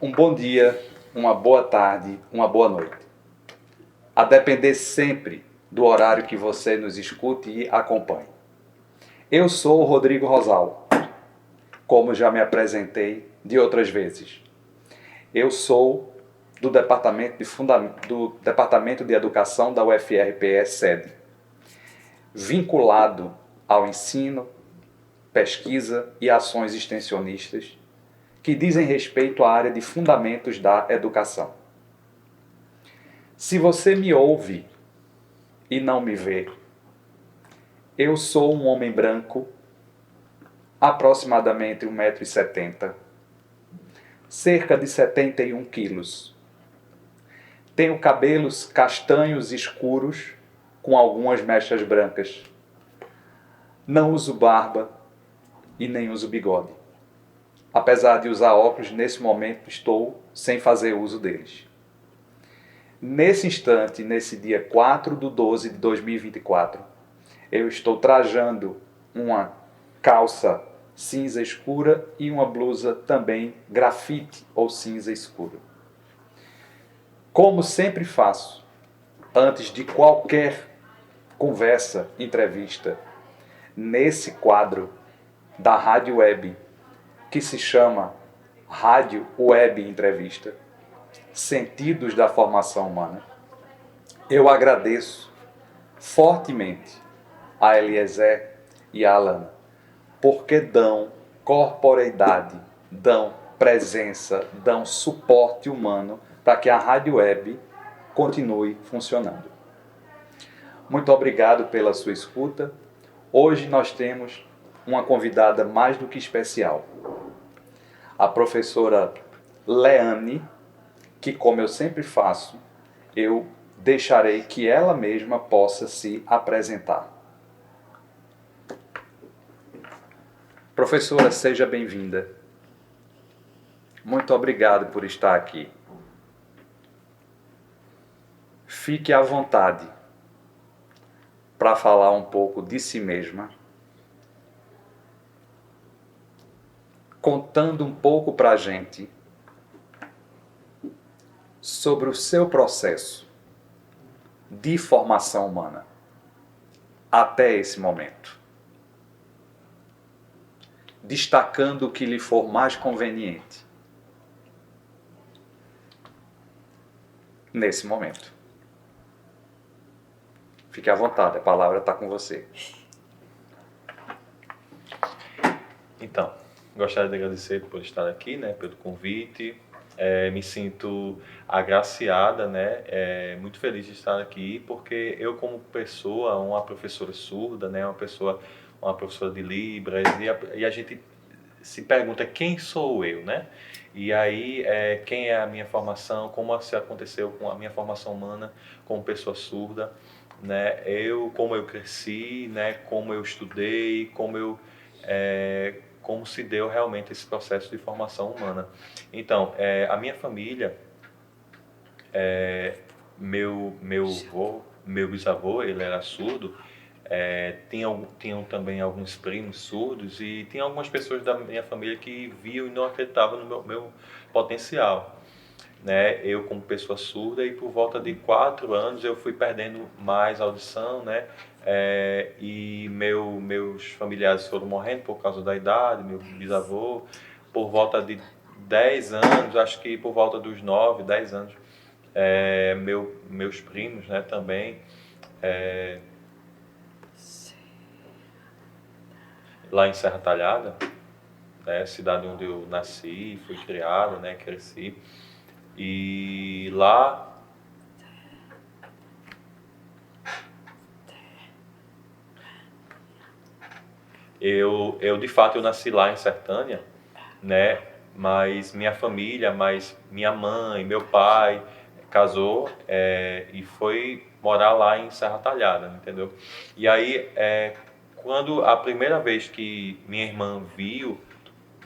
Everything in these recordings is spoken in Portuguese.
Um bom dia, uma boa tarde, uma boa noite. A depender sempre do horário que você nos escute e acompanhe. Eu sou o Rodrigo Rosal, como já me apresentei de outras vezes. Eu sou do Departamento de Educação da UFRPE sede, vinculado ao ensino, pesquisa e ações extensionistas que dizem respeito à área de fundamentos da educação. Se você me ouve e não me vê, eu sou um homem branco, aproximadamente 1,70 m, cerca de 71 quilos. Tenho cabelos castanhos escuros com algumas mechas brancas. Não uso barba e nem uso bigode. Apesar de usar óculos, nesse momento estou sem fazer uso deles. Nesse instante, nesse dia 4/12 de 2024, eu estou trajando uma calça cinza escura e uma blusa também grafite ou cinza escuro. Como sempre faço, antes de qualquer conversa, entrevista, nesse quadro da Rádio Web, que se chama Rádio Web Entrevista, Sentidos da Formação Humana, eu agradeço fortemente a Eliezer e a Alana, porque dão corporeidade, dão presença, dão suporte humano para que a Rádio Web continue funcionando. Muito obrigado pela sua escuta. Hoje nós temos uma convidada mais do que especial, a professora Leane, que, como eu sempre faço, eu deixarei que ela mesma possa se apresentar. Professora, seja bem-vinda. Muito obrigado por estar aqui. Fique à vontade para falar um pouco de si mesma, contando um pouco para a gente sobre o seu processo de formação humana até esse momento, destacando o que lhe for mais conveniente nesse momento. Fique à vontade, a palavra está com você. Então, gostaria de agradecer por estar aqui, pelo convite. Me sinto agraciada, muito feliz de estar aqui, porque eu, como pessoa, uma professora surda, uma professora de Libras, e a gente se pergunta quem sou eu, E aí, quem é a minha formação, como se aconteceu com a minha formação humana como pessoa surda, como eu cresci, como eu estudei, como se deu realmente esse processo de formação humana. Então, a minha família, meu bisavô, ele era surdo, tinham também alguns primos surdos e tinha algumas pessoas da minha família que viam e não acreditavam no meu potencial. Eu, como pessoa surda, e por volta de 4 anos eu fui perdendo mais audição, e meus familiares foram morrendo por causa da idade, meu bisavô, por volta de 10 anos, acho que por volta dos 9, 10 anos, meus primos, também, lá em Serra Talhada, cidade onde eu nasci, fui criado, cresci, e lá eu de fato eu nasci lá em Sertânia, mas minha família, mas minha mãe, meu pai casou e foi morar lá em Serra Talhada, entendeu? E aí, quando a primeira vez que minha irmã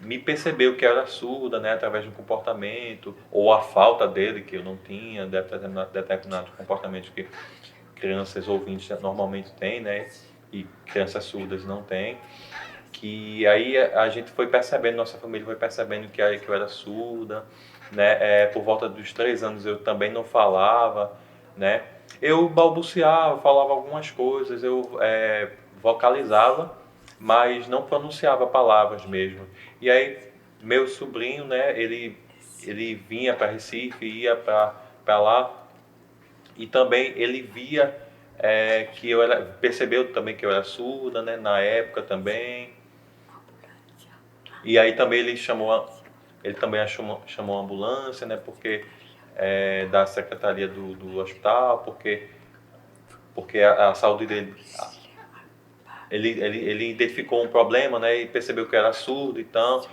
me percebeu que eu era surda, através do comportamento, ou a falta dele, que eu não tinha, determinados comportamentos que crianças ouvintes normalmente têm, e crianças surdas não têm. que aí a gente foi percebendo, nossa família foi percebendo que eu era surda, né? Por volta dos 3 anos eu também não falava, né? Eu balbuciava, falava algumas coisas, eu vocalizava, mas não pronunciava palavras mesmo. E aí meu sobrinho, né? Ele vinha para Recife, ia para lá e também ele via que eu era, percebeu também que eu era surda, né? Na época também. E aí também ele também chamou a ambulância, né? Porque da secretaria do hospital, porque a saúde dele, ele identificou um problema, né? E percebeu que era surdo, então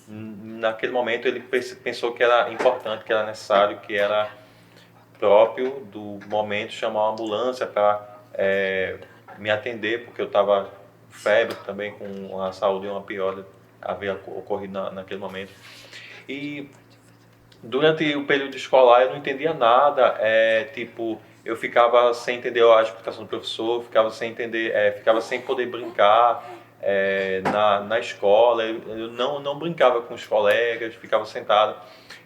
naquele momento ele pensou que era importante, que era necessário, que era próprio do momento chamar uma ambulância para me atender, porque eu estava com febre também, com a saúde uma piora havia ocorrido naquele momento. E durante o período escolar eu não entendia nada, tipo, eu ficava sem entender a explicação do professor, ficava sem entender, ficava sem poder brincar na escola, eu não brincava com os colegas, ficava sentado.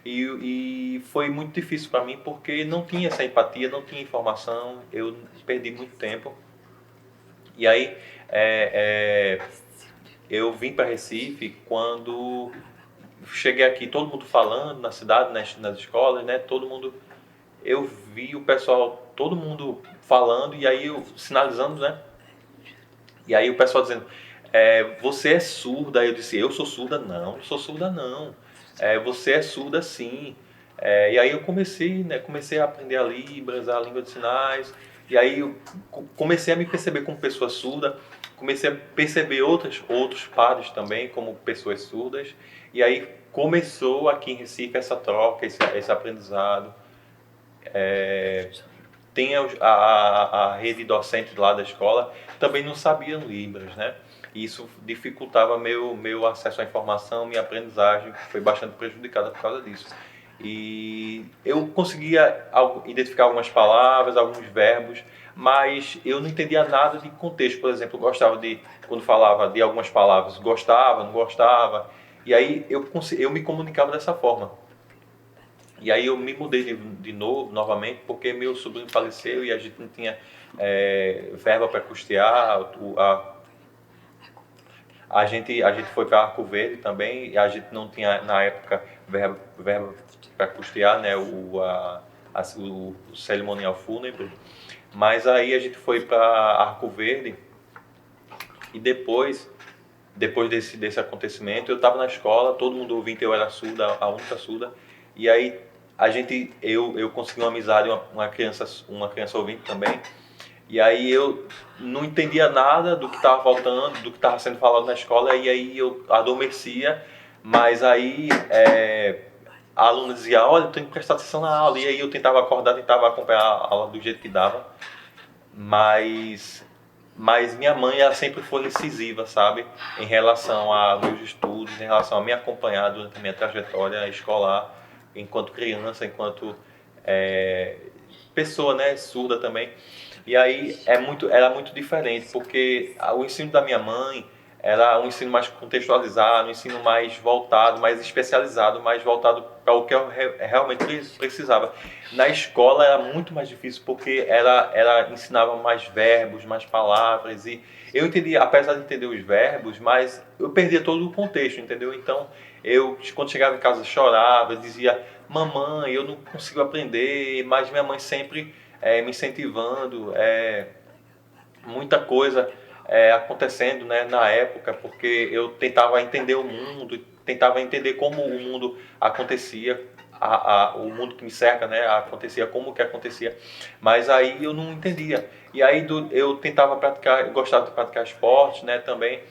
E foi muito difícil para mim porque não tinha essa empatia, não tinha informação, eu perdi muito tempo. E aí eu vim para Recife quando cheguei aqui, todo mundo falando na cidade, nas escolas, né? Todo mundo, eu vi o pessoal, todo mundo falando e aí eu sinalizando, né? E aí o pessoal dizendo, você é surda? Aí eu disse, eu sou surda? Não sou surda não. Você é surda sim. E aí eu comecei a aprender a Libras, a língua de sinais. E aí eu comecei a me perceber como pessoa surda. Comecei a perceber outros pares também como pessoas surdas. E aí começou aqui em Recife essa troca, esse aprendizado. Tem a rede docente lá da escola, também não sabiam Libras, né? E isso dificultava meu acesso à informação, minha aprendizagem foi bastante prejudicada por causa disso. E eu conseguia identificar algumas palavras, alguns verbos, mas eu não entendia nada de contexto. Por exemplo, eu gostava quando falava de algumas palavras, gostava, não gostava, e aí eu me comunicava dessa forma. E aí eu me mudei de novo, novamente, porque meu sobrinho faleceu e a gente não tinha verba para custear. A gente foi para Arco Verde também e a gente não tinha, na época, verba para custear, né, o cerimonial fúnebre. Mas aí a gente foi para Arco Verde e depois desse acontecimento, eu estava na escola, todo mundo ouvia que eu era surda, a única surda, e aí eu consegui uma amizade, uma criança ouvinte também, e aí eu não entendia nada do que estava faltando, do que estava sendo falado na escola, e aí eu adormecia, mas aí a aluna dizia, olha, eu tenho que prestar atenção na aula, e aí eu tentava acordar, tentava acompanhar a aula do jeito que dava, mas minha mãe, ela sempre foi incisiva, sabe? Em relação a meus estudos, em relação a me acompanhar durante a minha trajetória escolar, enquanto criança, enquanto pessoa, né, surda também. E aí era muito diferente, porque o ensino da minha mãe era um ensino mais contextualizado, um ensino mais voltado, mais especializado, mais voltado para o que eu realmente precisava. Na escola era muito mais difícil porque ela ensinava mais verbos, mais palavras e eu entendia, apesar de entender os verbos, mas eu perdia todo o contexto, entendeu? Então eu quando chegava em casa chorava, dizia: "Mamãe, eu não consigo aprender", mas minha mãe sempre me incentivando, muita coisa acontecendo, né, na época, porque eu tentava entender o mundo, tentava entender como o mundo acontecia, o mundo que me cerca, né, acontecia, como que acontecia, mas aí eu não entendia. E aí eu tentava praticar, eu gostava de praticar esporte, né, também.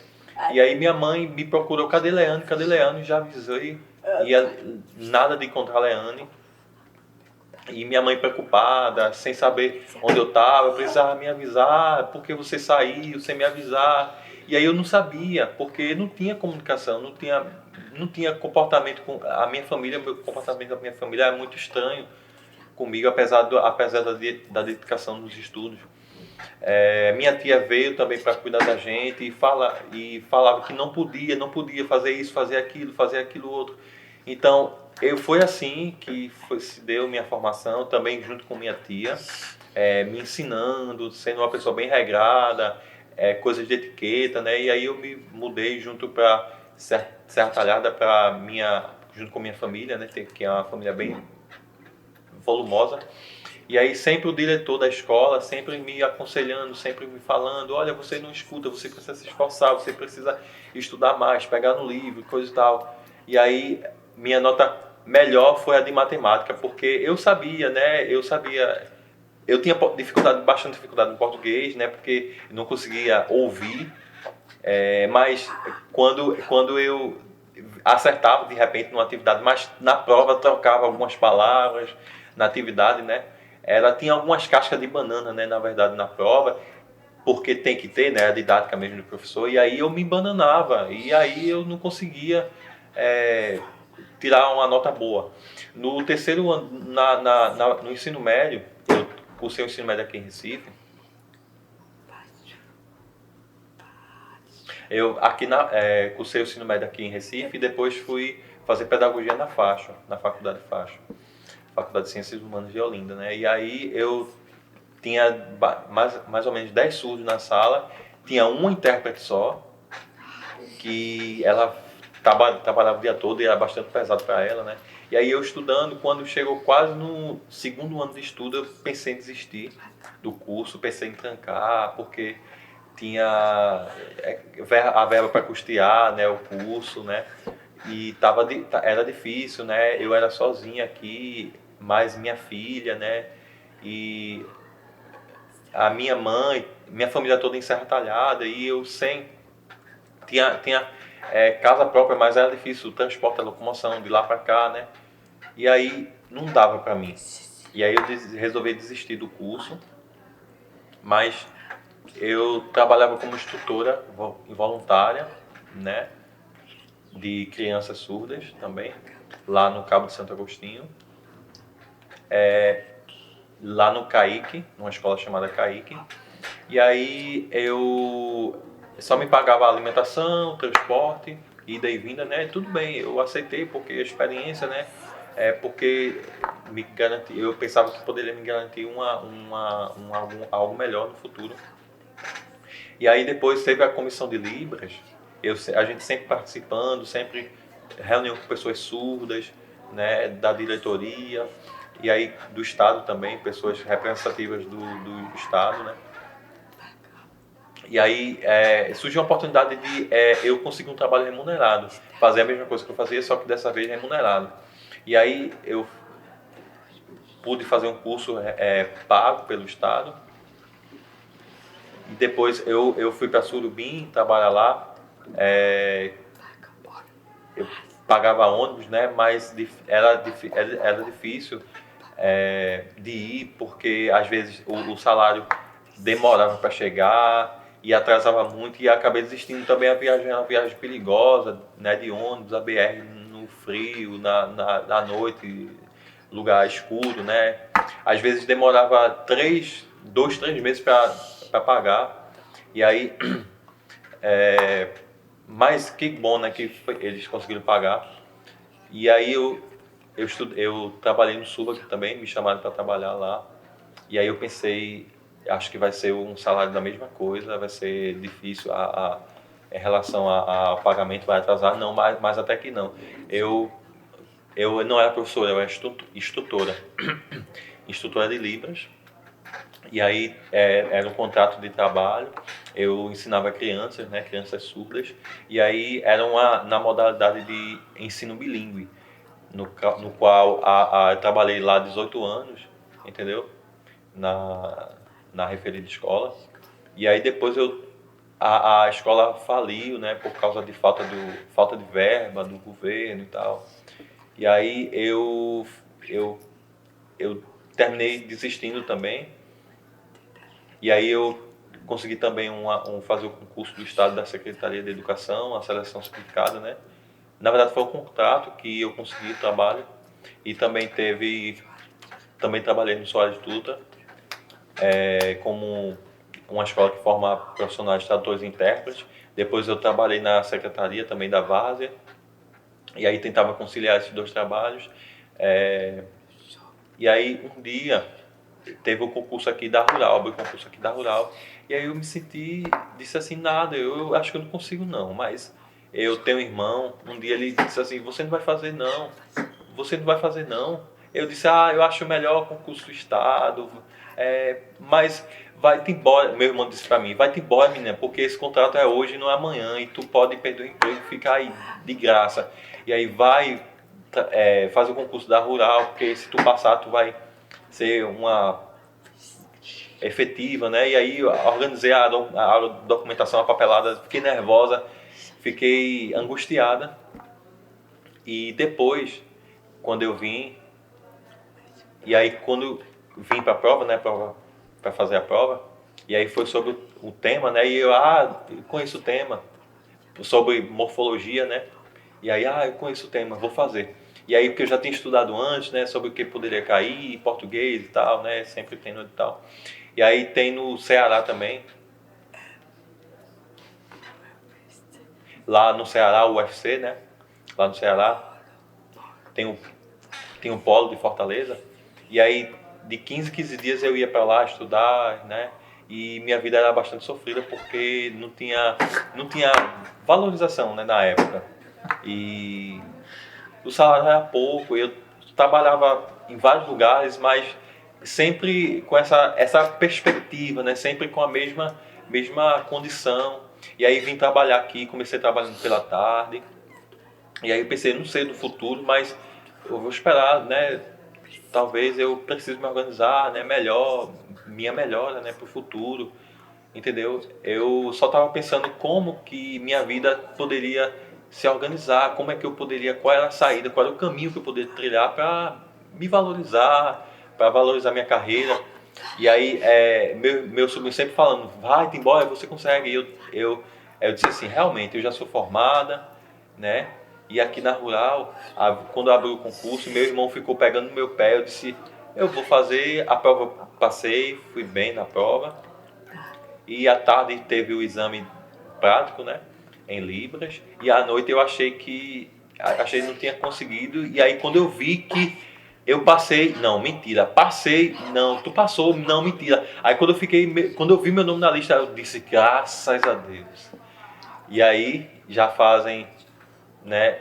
E aí minha mãe me procurou, cadê Leane? Cadê Leane? Já avisei, nada de encontrar Leane. E minha mãe preocupada, sem saber onde eu estava, precisava me avisar, porque você saiu sem me avisar. E aí eu não sabia, porque não tinha comunicação, não tinha comportamento com a minha família, meu comportamento com a minha família era muito estranho comigo, apesar da dedicação nos estudos. Minha tia veio também para cuidar da gente e falava que não podia fazer isso, fazer aquilo outro. Então, foi assim que se deu minha formação, também junto com minha tia, me ensinando, sendo uma pessoa bem regrada, coisas de etiqueta, né? E aí eu me mudei junto para Serra Talhada, junto com minha família, né? Que é uma família bem volumosa. E aí sempre o diretor da escola, sempre me aconselhando, sempre me falando, olha, você não escuta, você precisa se esforçar, você precisa estudar mais, pegar no livro, coisa e tal. E aí minha nota melhor foi a de matemática, porque eu sabia, né, eu tinha bastante dificuldade no português, né, porque eu não conseguia ouvir, mas quando eu acertava de repente numa atividade, mas na prova trocava algumas palavras na atividade, né? Ela tinha algumas cascas de banana, né, na verdade, na prova, porque tem que ter, né, a didática mesmo do professor, e aí eu me bananava, e aí eu não conseguia tirar uma nota boa. No terceiro ano, no ensino médio, eu cursei o ensino médio aqui em Recife, eu cursei o ensino médio aqui em Recife e depois fui fazer pedagogia na Faculdade Faixa, Faculdade de Ciências Humanas de Olinda, né? E aí eu tinha mais ou menos 10 surdos na sala, tinha uma intérprete só, que ela trabalhava o dia todo e era bastante pesado para ela, né? E aí eu estudando, quando chegou quase no segundo ano de estudo, eu pensei em desistir do curso, pensei em trancar, porque tinha a verba para custear, né, o curso, né? E era difícil, né? Eu era sozinho aqui, mais minha filha, né? E a minha mãe, minha família toda em Serra Talhada, e eu tinha casa própria, mas era difícil o transporte, a locomoção de lá para cá, né? E aí não dava para mim. E aí eu resolvi desistir do curso, mas eu trabalhava como instrutora voluntária, né? De crianças surdas também, lá no Cabo de Santo Agostinho. Lá no CAIC, numa escola chamada CAIC. E aí eu só me pagava a alimentação, transporte, ida e vinda, né? Tudo bem, eu aceitei porque a experiência, né? Porque eu pensava que poderia me garantir algo melhor no futuro. E aí depois teve a comissão de Libras, a gente sempre participando, sempre reunião com pessoas surdas, né? Da diretoria, e aí do Estado também, pessoas representativas do Estado, né? E aí surgiu a oportunidade de eu conseguir um trabalho remunerado, fazer a mesma coisa que eu fazia, só que dessa vez remunerado. E aí eu pude fazer um curso pago pelo Estado. E depois eu fui para Surubim trabalhar lá. Eu pagava ônibus, né? Mas era difícil de ir, porque às vezes o salário demorava para chegar e atrasava muito, e acabei desistindo também. A viagem era uma viagem perigosa, né, de ônibus, a BR no frio, na noite, lugar escuro, né? Às vezes demorava 2, 3 meses para pagar. E aí, mas que bom, né, que eles conseguiram pagar. E aí eu trabalhei no Subac também, me chamaram para trabalhar lá. E aí eu pensei, acho que vai ser um salário da mesma coisa, vai ser difícil em relação ao pagamento, vai atrasar. Não, mas até que não. Eu não era professora, eu era instrutora, instrutora de Libras. E aí era um contrato de trabalho, eu ensinava crianças, né, crianças surdas, e aí era na modalidade de ensino bilíngue, no qual eu trabalhei lá 18 anos, entendeu? Na referida escola. E aí depois a escola faliu, né, por causa de falta de verba do governo e tal. E aí eu terminei desistindo também. E aí eu consegui também fazer o concurso do Estado da Secretaria de Educação, a seleção simplificada, né? Na verdade foi um contrato que eu consegui trabalho, e também trabalhei no Soares Dutra como uma escola que forma profissionais de tradutores e intérpretes. Depois eu trabalhei na secretaria também da Várzea. E aí tentava conciliar esses dois trabalhos. E aí um dia teve o concurso aqui da Rural, abriu o concurso aqui da Rural. E aí eu me senti, disse assim, nada, eu acho que eu não consigo não, mas eu tenho um irmão, um dia ele disse assim, você não vai fazer não, você não vai fazer não. Eu disse, eu acho melhor o concurso do Estado, mas vai-te embora, meu irmão disse pra mim, vai-te embora menina, porque esse contrato é hoje e não é amanhã, e tu pode perder o emprego e ficar aí de graça. E aí vai, faz o concurso da Rural, porque se tu passar tu vai ser uma efetiva, né? E aí organizei a documentação, a papelada, fiquei nervosa, fiquei angustiada. E depois, quando eu vim, e aí quando vim para a prova, né, para fazer a prova, e aí foi sobre o tema, né? E eu conheço o tema sobre morfologia, né? E aí, eu conheço o tema, vou fazer. E aí, porque eu já tinha estudado antes, né, sobre o que poderia cair, português e tal, né, sempre tem no e tal. E aí tem no Ceará também. Lá no Ceará, o UFC, né? Lá no Ceará tem um polo de Fortaleza. E aí, de 15 em 15 dias eu ia para lá estudar, né? E minha vida era bastante sofrida porque não tinha valorização, né, na época. E o salário era pouco, eu trabalhava em vários lugares, mas sempre com essa perspectiva, né? Sempre com a mesma condição. E aí vim trabalhar aqui, comecei trabalhando pela tarde. E aí pensei, não sei do futuro, mas eu vou esperar, né? Talvez eu precise me organizar, né? Melhor, minha melhora, né? Para o futuro, entendeu? Eu só estava pensando como que minha vida poderia se organizar, como é que eu poderia, qual era a saída, qual era o caminho que eu poderia trilhar para me valorizar, para valorizar minha carreira. E aí, meu sobrinho sempre falando, vai-te embora, você consegue. E eu disse assim, realmente, eu já sou formada, né? E aqui na Rural, quando abriu o concurso, meu irmão ficou pegando no meu pé, eu disse, eu vou fazer, a prova passei, fui bem na prova. E à tarde teve o exame prático, né? Em Libras, e à noite eu achei que não tinha conseguido, e aí quando eu vi que eu passei, não, mentira, passei, não, tu passou, não, mentira. Aí quando eu vi meu nome na lista, eu disse, graças a Deus. E aí já fazem, né?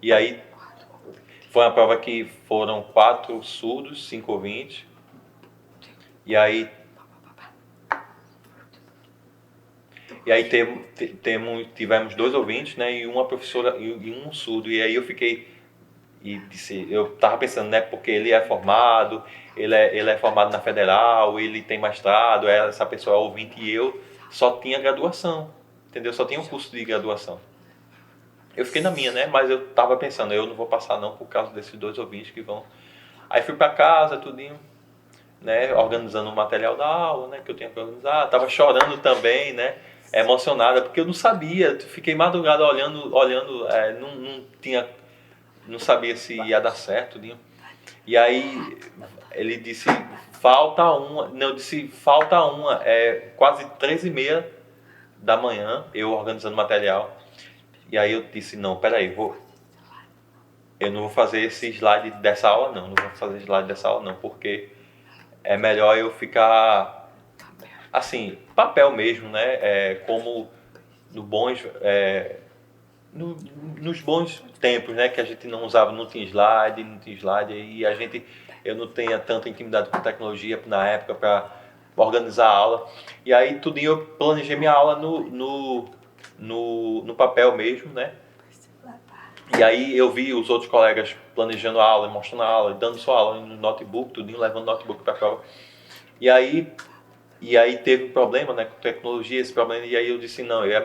E aí foi uma prova que foram 4 surdos, 5 ouvintes. E aí tivemos 2 ouvintes, né, e uma professora e um surdo. E aí eu fiquei eu estava pensando, né, porque ele é formado, ele é formado na Federal, ele tem mestrado, essa pessoa é ouvinte e eu só tinha graduação, entendeu? Só tinha um curso de graduação. Eu fiquei na minha, né, mas eu estava pensando, eu não vou passar não por causa desses 2 ouvintes que vão. Aí fui para casa, tudinho, né, organizando o material da aula, né, que eu tinha que organizar, estava chorando também, né, emocionada, porque eu não sabia, fiquei madrugada olhando, não sabia se ia dar certo, tudinho. E aí ele disse, falta uma, não, eu disse, falta uma, quase 13h30 da manhã, eu organizando material. E aí eu disse, não, peraí, eu não vou fazer esse slide dessa aula não vou fazer slide dessa aula não, porque é melhor eu ficar, assim, papel mesmo, né? Como nos bons tempos, né? Que a gente não usava, não tinha slide, e eu não tinha tanta intimidade com tecnologia na época para organizar a aula. E aí tudinho eu planejei minha aula no papel mesmo, né? E aí eu vi os outros colegas planejando a aula, mostrando a aula, dando sua aula no notebook, tudinho, levando notebook para a prova. E aí teve um problema, né, com tecnologia, esse problema, e aí eu disse, não, é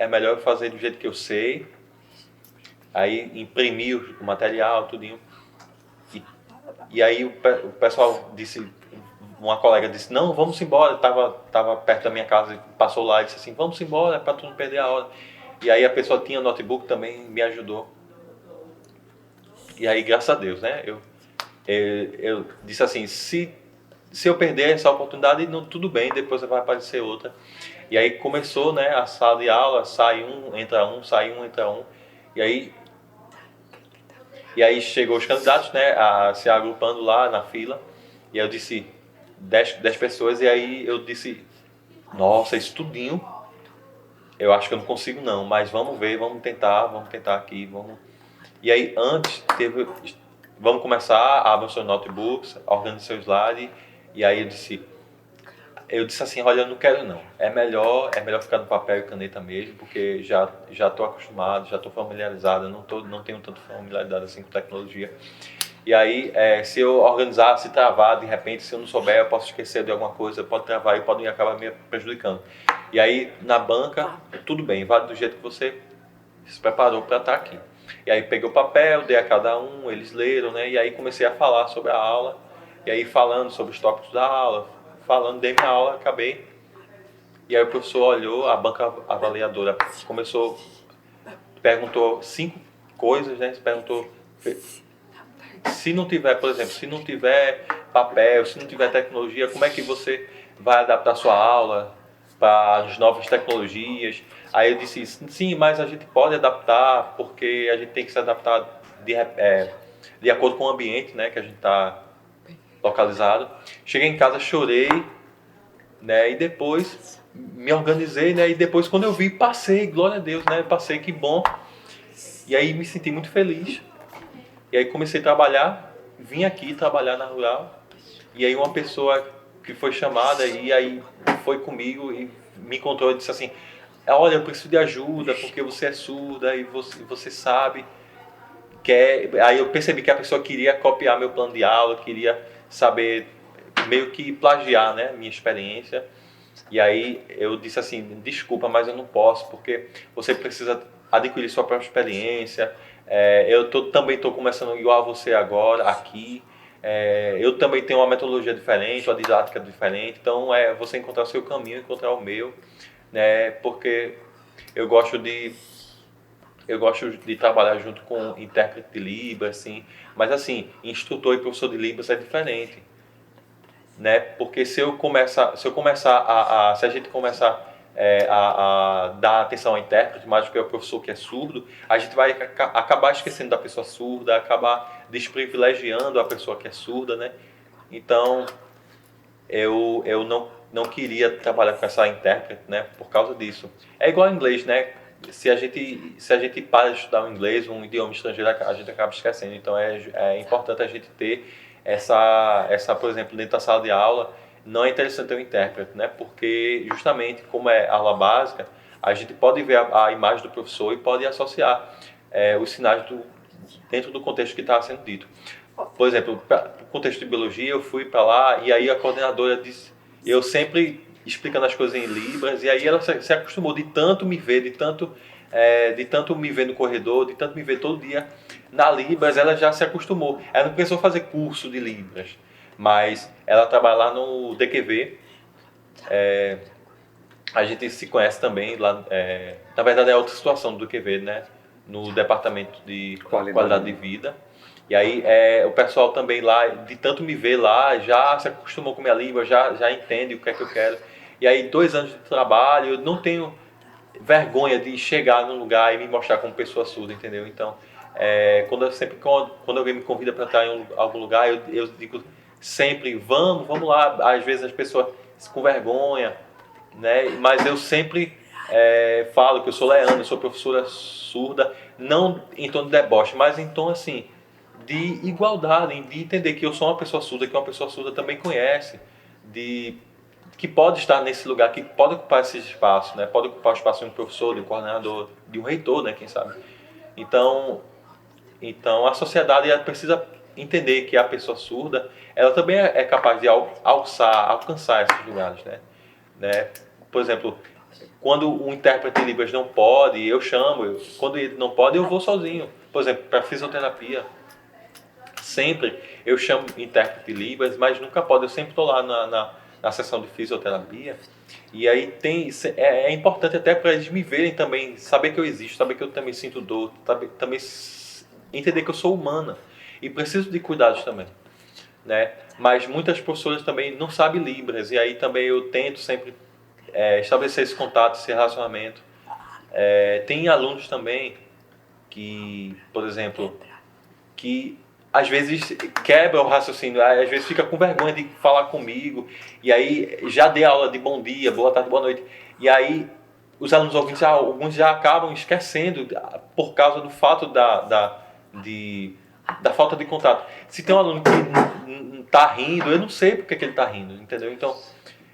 melhor fazer do jeito que eu sei. Aí imprimi o material, tudinho. E aí o pessoal disse, uma colega disse, não, vamos embora, tava perto da minha casa, passou lá e disse assim, vamos embora, para tu não perder a hora. E aí a pessoa tinha notebook também, me ajudou. E aí, graças a Deus, né? Eu disse assim, se se eu perder essa oportunidade, não, tudo bem, depois vai aparecer outra. E aí começou, né, a sala de aula, sai um, entra um, sai um, entra um. E aí chegou os candidatos, né, se agrupando lá na fila. E aí eu disse 10 pessoas, e aí eu disse, nossa, isso tudinho, eu acho que eu não consigo não, mas vamos ver, vamos tentar aqui, vamos. E aí antes vamos começar, abra seus notebooks, organize seu slide, e aí eu disse assim, olha, eu não quero não, é melhor ficar no papel e caneta mesmo, porque já estou acostumado, já estou familiarizado, não tenho tanta familiaridade assim com tecnologia. E aí, se eu organizar, se travar, de repente, se eu não souber, eu posso esquecer de alguma coisa, pode travar e pode acabar me prejudicando. E aí, na banca, tudo bem, vai do jeito que você se preparou para estar aqui. E aí, peguei o papel, dei a cada um, eles leram, né? E aí, comecei a falar sobre a aula, e aí, falando sobre os tópicos da aula, dei minha aula, acabei. E aí, o professor olhou, a banca avaliadora perguntou 5 coisas, né? Perguntou... Se não tiver, por exemplo, se não tiver papel, se não tiver tecnologia, como é que você vai adaptar a sua aula para as novas tecnologias? Aí eu disse, sim, mas a gente pode adaptar, porque a gente tem que se adaptar de acordo com o ambiente, né, que a gente está localizado. Cheguei em casa, chorei, né, e depois me organizei, né, e depois quando eu vi, passei, glória a Deus, né, passei, que bom. E aí me senti muito feliz. E aí comecei a trabalhar, vim aqui trabalhar na Rural, e aí uma pessoa que foi chamada, e aí foi comigo e me encontrou e disse assim, olha, eu preciso de ajuda, porque você é surda e você sabe que Aí eu percebi que a pessoa queria copiar meu plano de aula, queria saber, meio que plagiar, né, minha experiência. E aí eu disse assim, desculpa, mas eu não posso, porque você precisa adquirir sua própria experiência. Eu também estou começando igual a você agora, aqui. Eu também tenho uma metodologia diferente, uma didática diferente. Então, você encontrar o seu caminho, encontrar o meu, né? Porque eu gosto de trabalhar junto com intérprete de Libras, assim. Mas, assim, instrutor e professor de Libras é diferente, né? Porque se a gente começar a dar atenção ao intérprete mais do que ao professor que é surdo, a gente vai acabar esquecendo da pessoa surda, acabar desprivilegiando a pessoa que é surda, né? Então, eu não queria trabalhar com essa intérprete, né? Por causa disso. É igual ao inglês, né? Se a gente para de estudar o inglês, um idioma estrangeiro, a gente acaba esquecendo. Então, é importante a gente ter por exemplo, dentro da sala de aula, não é interessante ter um intérprete, né? Porque justamente como é aula básica, a gente pode ver a imagem do professor e pode associar os sinais dentro do contexto que está sendo dito. Por exemplo, no contexto de biologia, eu fui para lá e aí a coordenadora disse, eu sempre explicando as coisas em Libras, e aí ela se acostumou de tanto me ver, de tanto me ver no corredor, de tanto me ver todo dia na Libras, ela já se acostumou. Ela não precisou fazer curso de Libras, mas ela trabalha lá no DQV. A gente se conhece também lá. Na verdade é outra situação do DQV, né? No departamento de qualidade de vida. E aí o pessoal também lá, de tanto me ver lá, já se acostumou com minha língua, já entende o que é que eu quero. E aí 2 anos de trabalho, eu não tenho vergonha de chegar num lugar e me mostrar como pessoa surda, entendeu? Então, quando alguém me convida para estar em algum lugar, eu digo sempre, vamos lá. Às vezes as pessoas com vergonha, né? Mas eu sempre falo que eu sou Leandro, eu sou professora surda, não em tom de deboche, mas em tom assim, de igualdade, de entender que eu sou uma pessoa surda, que uma pessoa surda também conhece, que pode estar nesse lugar, que pode ocupar esse espaço, né? Pode ocupar o espaço de um professor, de um coordenador, de um reitor, né? Quem sabe? Então a sociedade precisa entender que a pessoa surda, ela também é capaz de alcançar esses lugares, né? Por exemplo, quando um intérprete de Libras não pode, eu chamo. Quando ele não pode, eu vou sozinho. Por exemplo, para fisioterapia, sempre eu chamo intérprete de Libras, mas nunca pode. Eu sempre estou lá na sessão de fisioterapia. E aí é importante até para eles me verem também, saber que eu existo, saber que eu também sinto dor, também entender que eu sou humana e preciso de cuidados também. né? Mas muitas professoras também não sabem Libras, e aí também eu tento sempre estabelecer esse contato, esse relacionamento. Tem alunos também que, por exemplo, que às vezes quebra o raciocínio, às vezes fica com vergonha de falar comigo, e aí já dei aula de bom dia, boa tarde, boa noite, e aí os alunos ouvintes, alguns já acabam esquecendo por causa do fato da falta de contato. Se tem um aluno que está rindo, eu não sei porque que ele está rindo, entendeu? Então,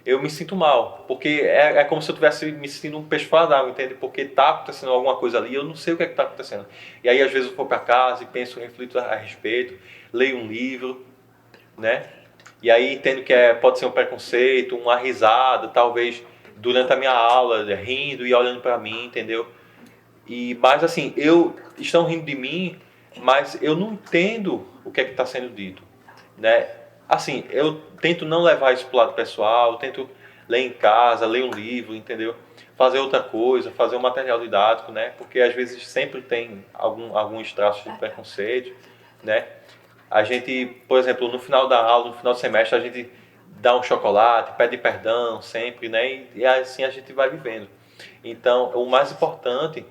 eu me sinto mal, porque é como se eu estivesse me sentindo um peixe fora d'água, entende? Porque está acontecendo alguma coisa ali, eu não sei o que está acontecendo. E aí, às vezes, eu vou para casa e penso, reflito a respeito, leio um livro, né? E aí entendo que pode ser um preconceito, uma risada, talvez durante a minha aula, rindo e olhando para mim, entendeu? Mas assim, estão rindo de mim, mas eu não entendo o que é que está sendo dito, né? Assim, eu tento não levar isso para o lado pessoal, tento ler em casa, ler um livro, entendeu? Fazer outra coisa, fazer um material didático, né? Porque às vezes sempre tem alguns traços de preconceito, né? A gente, por exemplo, no final da aula, no final do semestre, a gente dá um chocolate, pede perdão sempre, né? E assim a gente vai vivendo. Então, o mais importante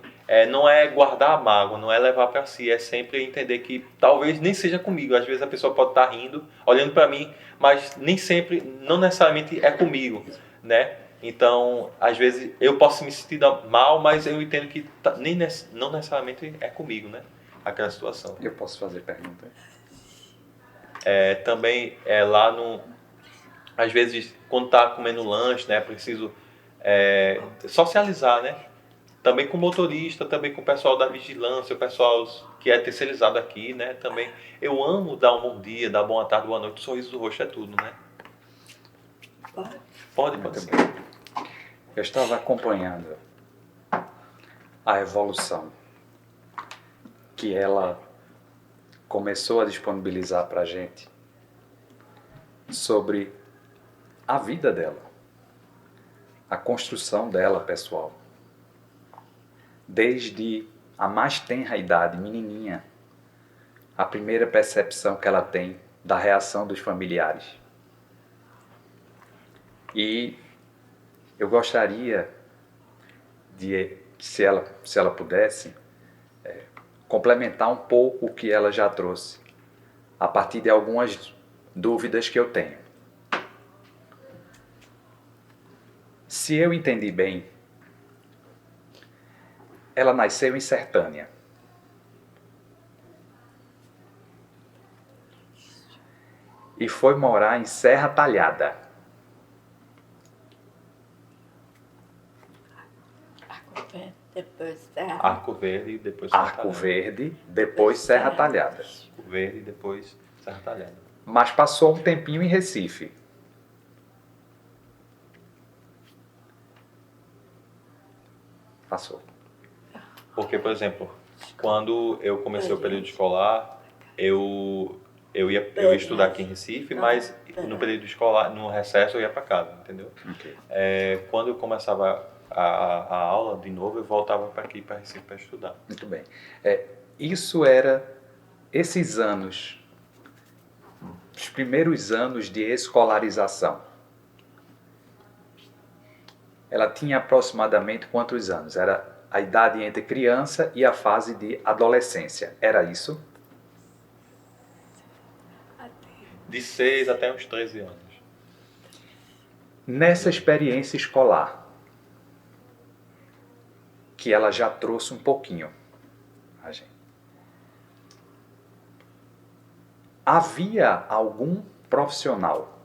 não é guardar a mágoa, não é levar para si, é sempre entender que talvez nem seja comigo. Às vezes a pessoa pode estar rindo, olhando para mim, mas nem sempre, não necessariamente é comigo, né? Então, às vezes eu posso me sentir mal, mas eu entendo que não necessariamente é comigo, né? Aquela situação. Eu posso fazer pergunta? Também lá no... Às vezes, quando está comendo lanche, né? Preciso socializar, né? Também com o motorista, também com o pessoal da vigilância, o pessoal que é terceirizado aqui, né? Também eu amo dar um bom dia, dar boa tarde, boa noite. O sorriso do rosto é tudo, né? Pode ser. Eu estava acompanhando a evolução que ela começou a disponibilizar para a gente sobre a vida dela, a construção dela pessoal. Desde a mais tenra idade, menininha, a primeira percepção que ela tem da reação dos familiares. E eu gostaria de, se ela pudesse, complementar um pouco o que ela já trouxe, a partir de algumas dúvidas que eu tenho. Se eu entendi bem, ela nasceu em Sertânia. E foi morar em Serra Talhada. Arco Verde, depois Serra Talhada. Arco Verde, depois Serra Talhada. Arco Verde, depois Serra Talhada. Mas passou um tempinho em Recife. Passou. Porque, por exemplo, quando eu comecei o período escolar, eu ia estudar aqui em Recife, mas no período escolar, no recesso, eu ia para casa, entendeu? Okay. Quando eu começava a aula de novo, eu voltava para aqui, para Recife, para estudar. Muito bem. Isso era esses anos, os primeiros anos de escolarização. Ela tinha aproximadamente quantos anos? Era a idade entre criança e a fase de adolescência. Era isso? De 6 até uns 13 anos. Nessa experiência escolar, que ela já trouxe um pouquinho a gente. Havia algum profissional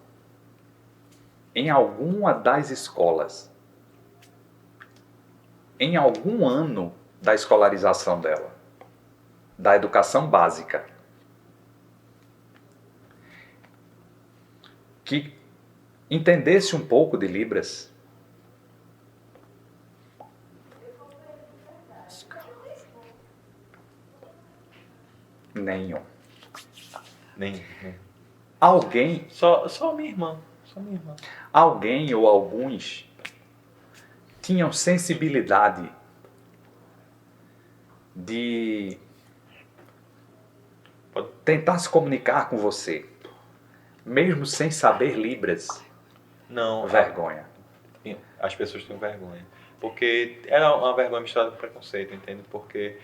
em alguma das escolas, em algum ano da escolarização dela, da educação básica, que entendesse um pouco de Libras? Nenhum. Nem. Alguém, Só minha irmã. alguém ou alguns tinham sensibilidade de tentar se comunicar com você, Mesmo sem saber Libras? Não, Vergonha. as pessoas tinham vergonha. Porque era uma vergonha misturada com preconceito, entende? Porque,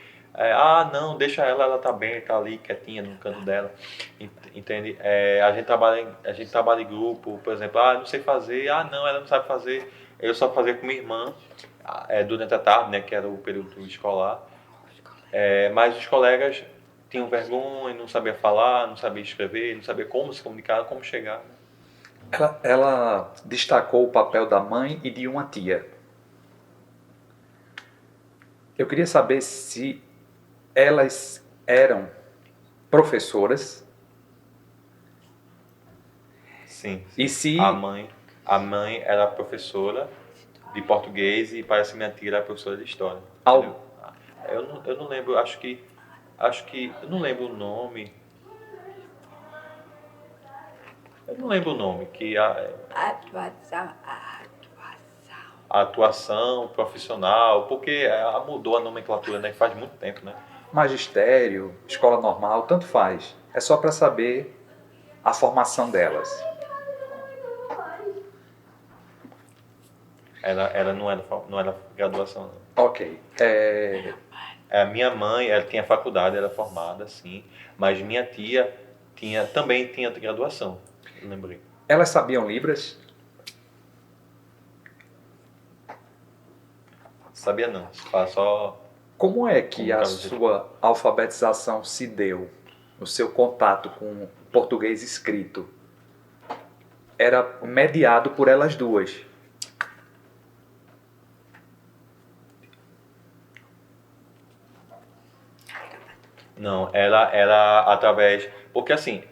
não, deixa ela tá bem, tá ali quietinha no canto dela, entende? A gente trabalha em grupo, por exemplo, não sei fazer, não, ela não sabe fazer, eu só fazia com minha irmã, durante a tarde, né, que era o período escolar, mas os colegas tinham vergonha, não sabia falar, não sabia escrever, não sabia como se comunicar, como chegar, né? Ela destacou o papel da mãe e de uma tia. Eu queria saber se elas eram professoras Sim, e sim. se A mãe era professora de português e parece que minha tia era professora de história. Al- Entendeu? Eu não lembro, eu não lembro o nome. Eu não lembro o nome, que Atuação. a atuação profissional, porque mudou a nomenclatura, né? Faz muito tempo, né? magistério, escola normal, tanto faz. É só para saber a formação delas. Ela não era graduação, não. Ok. A minha mãe, ela tinha faculdade, era formada, sim, mas minha tia também tinha graduação, lembrei. Elas sabiam Libras? Sabia não, só Como é que a Como sua alfabetização se deu? O seu contato com o português escrito? Era mediado por elas duas. não, ela era através, porque assim,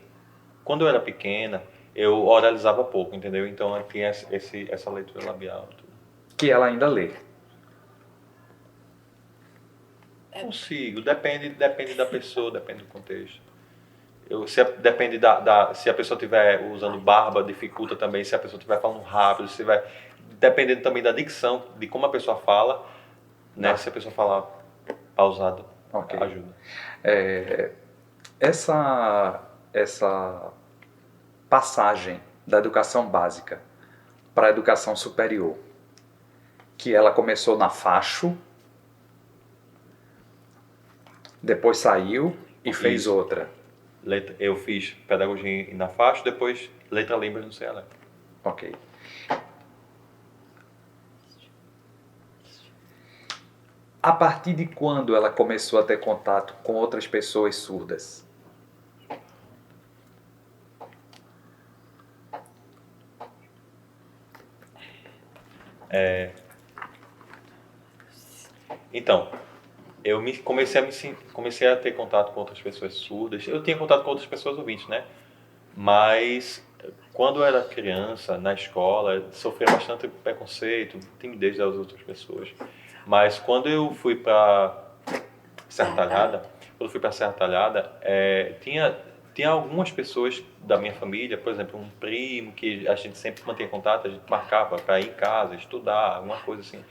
quando eu era pequena, eu oralizava pouco, entendeu? Então eu tinha essa leitura labial, tudo. Que ela ainda lê. Consigo, depende da pessoa, depende do contexto. Depende se a pessoa estiver usando barba, dificulta também, se a pessoa estiver falando rápido, dependendo também da dicção, de como a pessoa fala, né? Se a pessoa falar pausado, Ok. ajuda. Essa passagem da educação básica para a educação superior, que ela começou na Facho, depois saiu e fez Isso. outra. Eu fiz pedagogia na faixa, depois letra Libras no CLE. Ok. A partir de quando ela começou a ter contato com outras pessoas surdas? Então, comecei a ter contato com outras pessoas surdas. Eu tinha contato com outras pessoas ouvintes, né? Mas quando eu era criança, na escola, sofria bastante preconceito, timidez das outras pessoas. Mas quando eu fui para Serra Talhada, tinha algumas pessoas da minha família, por exemplo, um primo que a gente sempre mantinha contato, a gente marcava para ir em casa, estudar, alguma coisa assim.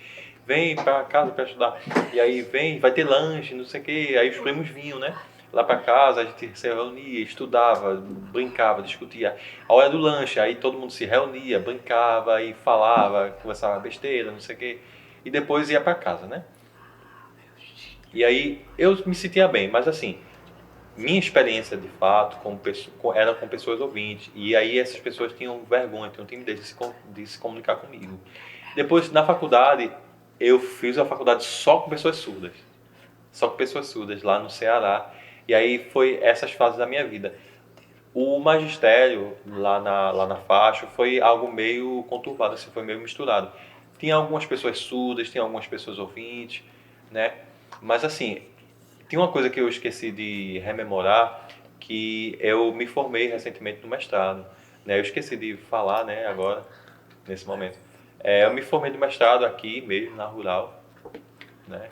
Vem para casa para estudar. E aí vai ter lanche, não sei o quê. Aí os primos vinham, né? Lá para casa, a gente se reunia, estudava, brincava, discutia. A hora do lanche, aí todo mundo se reunia, brincava e falava, conversava besteira, não sei o quê. E depois ia para casa, né? E aí eu me sentia bem, mas assim, minha experiência de fato era com pessoas ouvintes. E aí essas pessoas tinham vergonha, tinham timidez de se comunicar comigo. Depois, na faculdade, eu fiz a faculdade só com pessoas surdas. Só com pessoas surdas lá no Ceará. E aí foi essas fases da minha vida. O magistério lá na faixa foi algo meio conturbado, assim, foi meio misturado. Tinha algumas pessoas surdas, tinha algumas pessoas ouvintes, né? Mas assim, tinha uma coisa que eu esqueci de rememorar, que eu me formei recentemente no mestrado, né? Eu esqueci de falar, né, agora, nesse momento. Eu me formei no mestrado aqui mesmo, na Rural, né?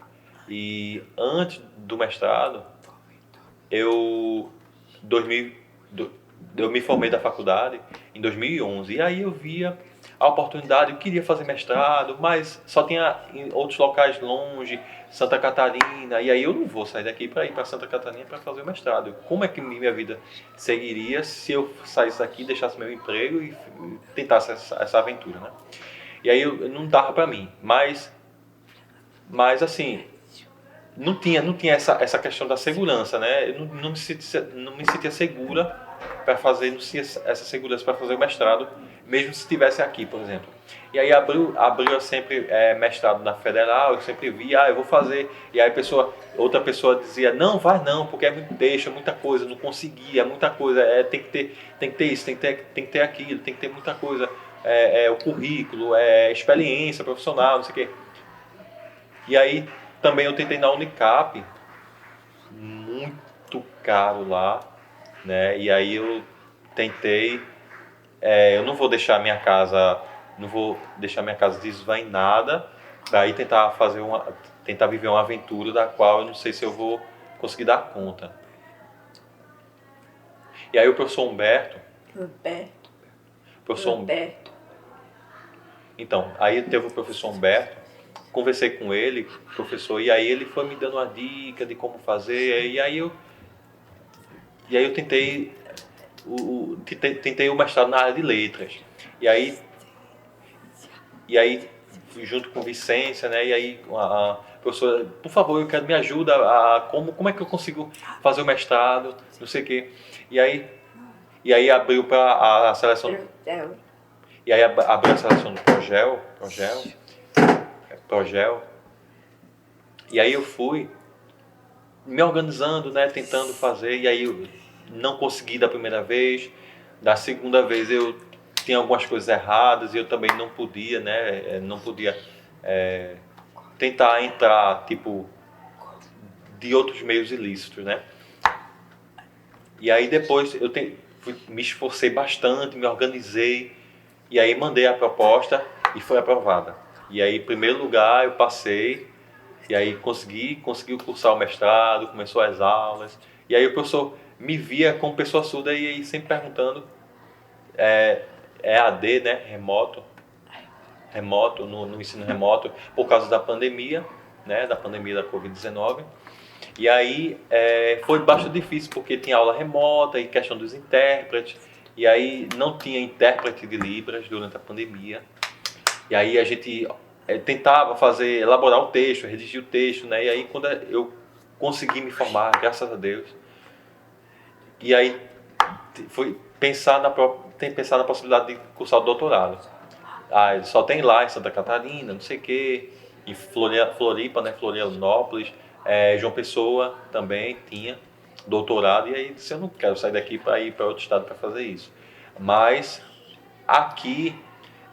E antes do mestrado, eu, 2000, do- eu me formei da faculdade em 2011. E aí eu via a oportunidade, eu queria fazer mestrado, mas só tinha em outros locais longe, Santa Catarina, e aí eu não vou sair daqui para ir para Santa Catarina para fazer o mestrado. Como é que minha vida seguiria se eu saísse daqui, deixasse meu emprego e tentasse essa aventura, né? E aí não dava para mim, mas assim, não tinha essa questão da segurança, né? Eu não me sentia segura para fazer, não tinha essa segurança para fazer o mestrado, mesmo se estivesse aqui, por exemplo. E aí abriu sempre mestrado na Federal, eu sempre via, eu vou fazer. E aí outra pessoa dizia, não, vai não, porque é muito texto, é muita coisa, não conseguia, é muita coisa, tem que ter isso, tem que ter aquilo, tem que ter muita coisa, o currículo, experiência profissional, não sei o quê. E aí também eu tentei na Unicap, muito caro lá, né? E aí eu tentei, eu não vou deixar minha casa desvainada para ir tentar viver uma aventura da qual eu não sei se eu vou conseguir dar conta. E aí o professor Humberto. Então, aí teve o professor Humberto, conversei com ele, professor, e aí ele foi me dando uma dica de como fazer, e aí eu tentei o mestrado na área de letras. E aí junto com Vicência, né? E aí a professora, por favor, me ajuda como é que eu consigo fazer o mestrado, não sei o quê. E aí abriu para a seleção. E aí abriu a seleção do Progel. E aí eu fui me organizando, né, tentando fazer, e aí eu não consegui da primeira vez. Da segunda vez eu tinha algumas coisas erradas e eu também não podia, né, tentar entrar, tipo, de outros meios ilícitos, né. E aí depois me esforcei bastante, me organizei, e aí mandei a proposta e foi aprovada. E aí, em primeiro lugar, eu passei, e aí consegui cursar o mestrado, começou as aulas, e aí o professor me via como pessoa surda e aí sempre perguntando, EAD, né, remoto, no ensino remoto, por causa da pandemia, né, da Covid-19. E aí foi bastante difícil, porque tinha aula remota e questão dos intérpretes, e aí não tinha intérprete de Libras durante a pandemia. E aí a gente tentava elaborar o texto, redigir o texto, né? E aí quando eu consegui me formar, graças a Deus, e aí foi pensar na possibilidade de cursar o doutorado. Só tem lá em Santa Catarina, não sei o quê, em Floripa, né? Florianópolis, João Pessoa também tinha doutorado, e aí disse, eu não quero sair daqui para ir para outro estado para fazer isso. Mas aqui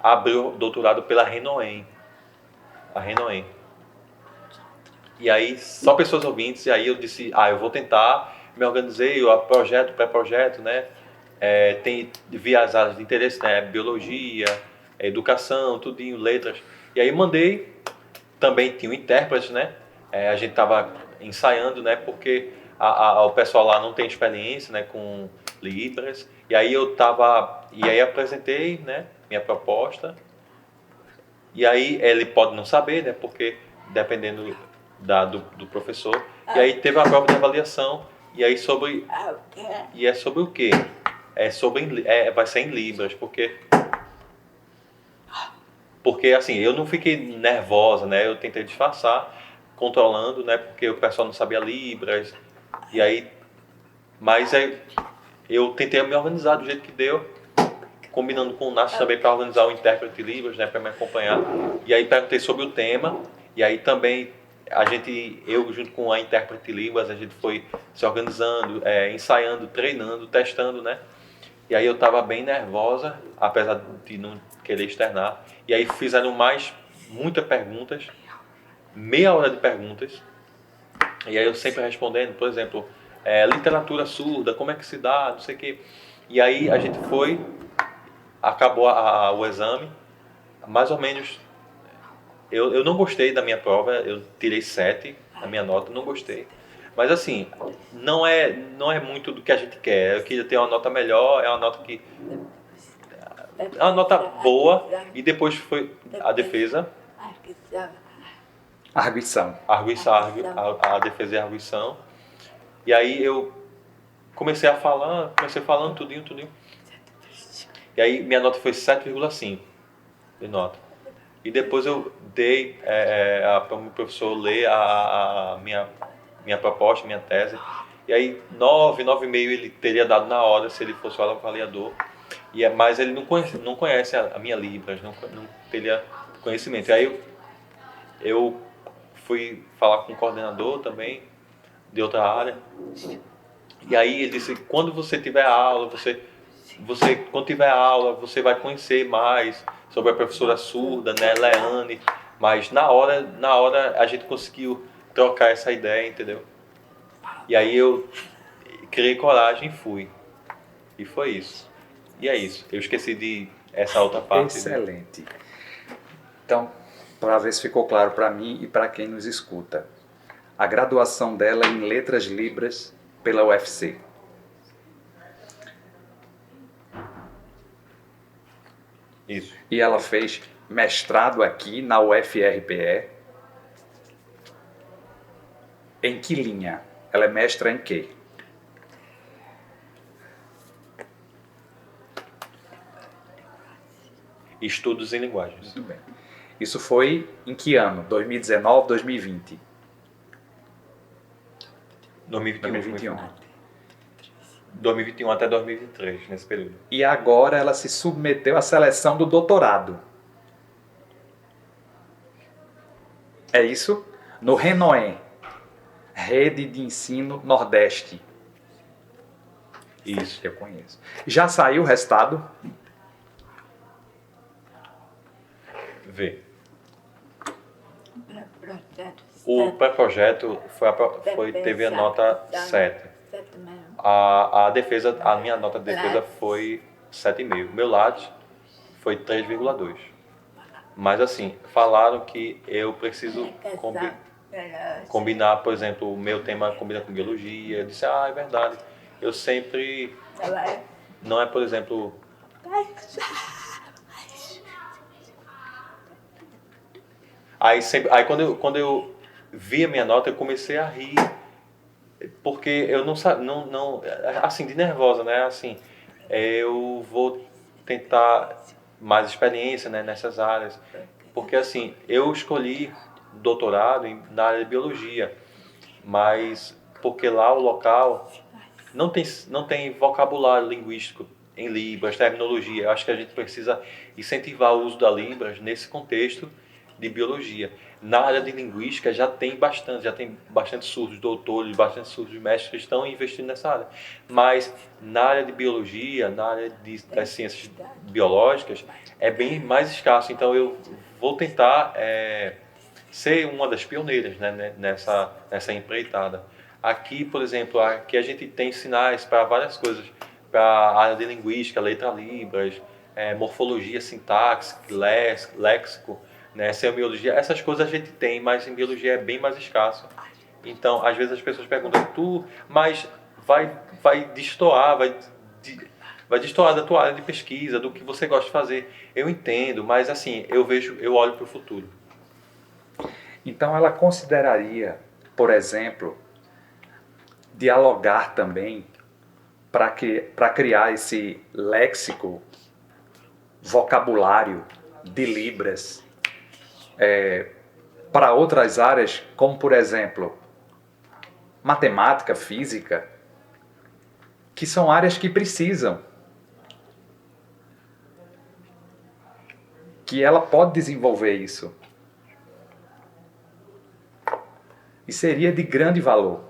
abriu doutorado pela Renoem. A Renoem. E aí, só pessoas ouvintes, e aí eu disse, eu vou tentar, me organizei, pré-projeto, né? Vi as áreas de interesse, né? Biologia, educação, tudinho, letras. E aí mandei, também tinha um intérprete, né? A gente estava ensaiando, né? Porque o pessoal lá não tem experiência, né? Com Libras. E aí apresentei, né? Minha proposta. E aí ele pode não saber, né? Porque dependendo do professor. E aí teve a prova de avaliação. E aí sobre o quê? Vai ser em Libras, porque assim, eu não fiquei nervosa, né? Eu tentei disfarçar, controlando, né? Porque o pessoal não sabia Libras. E aí, mas eu tentei me organizar do jeito que deu, combinando com o Nácio também para organizar o intérprete de Libras, né? Para me acompanhar. E aí perguntei sobre o tema. E aí também eu junto com a intérprete de Libras, a gente foi se organizando, ensaiando, treinando, testando, né? E aí eu estava bem nervosa, apesar de não querer externar. E aí fizeram muitas perguntas, meia hora de perguntas. E aí eu sempre respondendo, por exemplo, literatura surda, como é que se dá, não sei o quê. E aí a gente acabou o exame, mais ou menos. Eu não gostei da minha prova, eu tirei 7 na minha nota, não gostei. Mas assim, não é muito do que a gente quer. Eu queria ter uma nota melhor, é uma nota boa, e depois foi a defesa. Arguição. A defesa e a arguição. E aí eu comecei falando tudinho. E aí minha nota foi 7,5 de nota. E depois eu dei para o meu professor ler a minha proposta, minha tese. E aí 9,5 ele teria dado na hora se ele fosse o avaliador. Mas ele não conhece a minha Libras, não teria conhecimento. E aí eu fui falar com o coordenador também, de outra área. E aí ele disse, quando você tiver aula, quando tiver aula, você vai conhecer mais sobre a professora surda, né, Leane. Mas na hora a gente conseguiu trocar essa ideia, entendeu? E aí eu criei coragem e fui. E foi isso. E é isso. Eu esqueci de essa outra parte. Excelente. Então, para ver se ficou claro para mim e para quem nos escuta, a graduação dela é em Letras Libras pela UFC. Isso. E ela fez mestrado aqui na UFRPE. Em que linha? Ela é mestra em quê? Estudos em linguagens. Muito bem. Isso foi em que ano? 2019, 2020? 2021. 2021 até 2023, nesse período. E agora ela se submeteu à seleção do doutorado. É isso? No Renoém, Rede de Ensino Nordeste. Isso. Eu conheço. Já saiu o resultado? Vê. Projeto O pré-projeto teve a nota 7. A defesa, a minha nota de defesa foi 7,5. Meu LAD foi 3,2. Mas assim, falaram que eu preciso combinar, por exemplo, o meu tema combina com biologia. Eu disse, é verdade. Eu sempre... Não é, por exemplo... Aí quando eu vi a minha nota, eu comecei a rir. Porque eu não sabia, assim, de nervosa, né? Assim, eu vou tentar mais experiência, né, nessas áreas. Porque, assim, eu escolhi doutorado na área de biologia, mas porque lá o local não tem vocabulário linguístico em Libras, terminologia. Eu acho que a gente precisa incentivar o uso da Libras nesse contexto de biologia. Na área de linguística já tem bastante surdos doutores, bastante surdos mestres que estão investindo nessa área. Mas na área de biologia, na área das ciências biológicas, é bem mais escasso. Então eu vou tentar ser uma das pioneiras, né, nessa empreitada. Aqui, por exemplo, aqui a gente tem sinais para várias coisas, para a área de linguística, letra Libras, morfologia, sintaxe, léxico, né, semiologia, essas coisas a gente tem, mas em biologia é bem mais escasso. Então, às vezes as pessoas perguntam, mas vai destoar da tua área de pesquisa, do que você gosta de fazer. Eu entendo, mas assim, eu olho para o futuro. Então ela consideraria, por exemplo, dialogar também para criar esse léxico, vocabulário de Libras para outras áreas, como por exemplo matemática, física, que são áreas que precisam, que ela pode desenvolver isso. E seria de grande valor.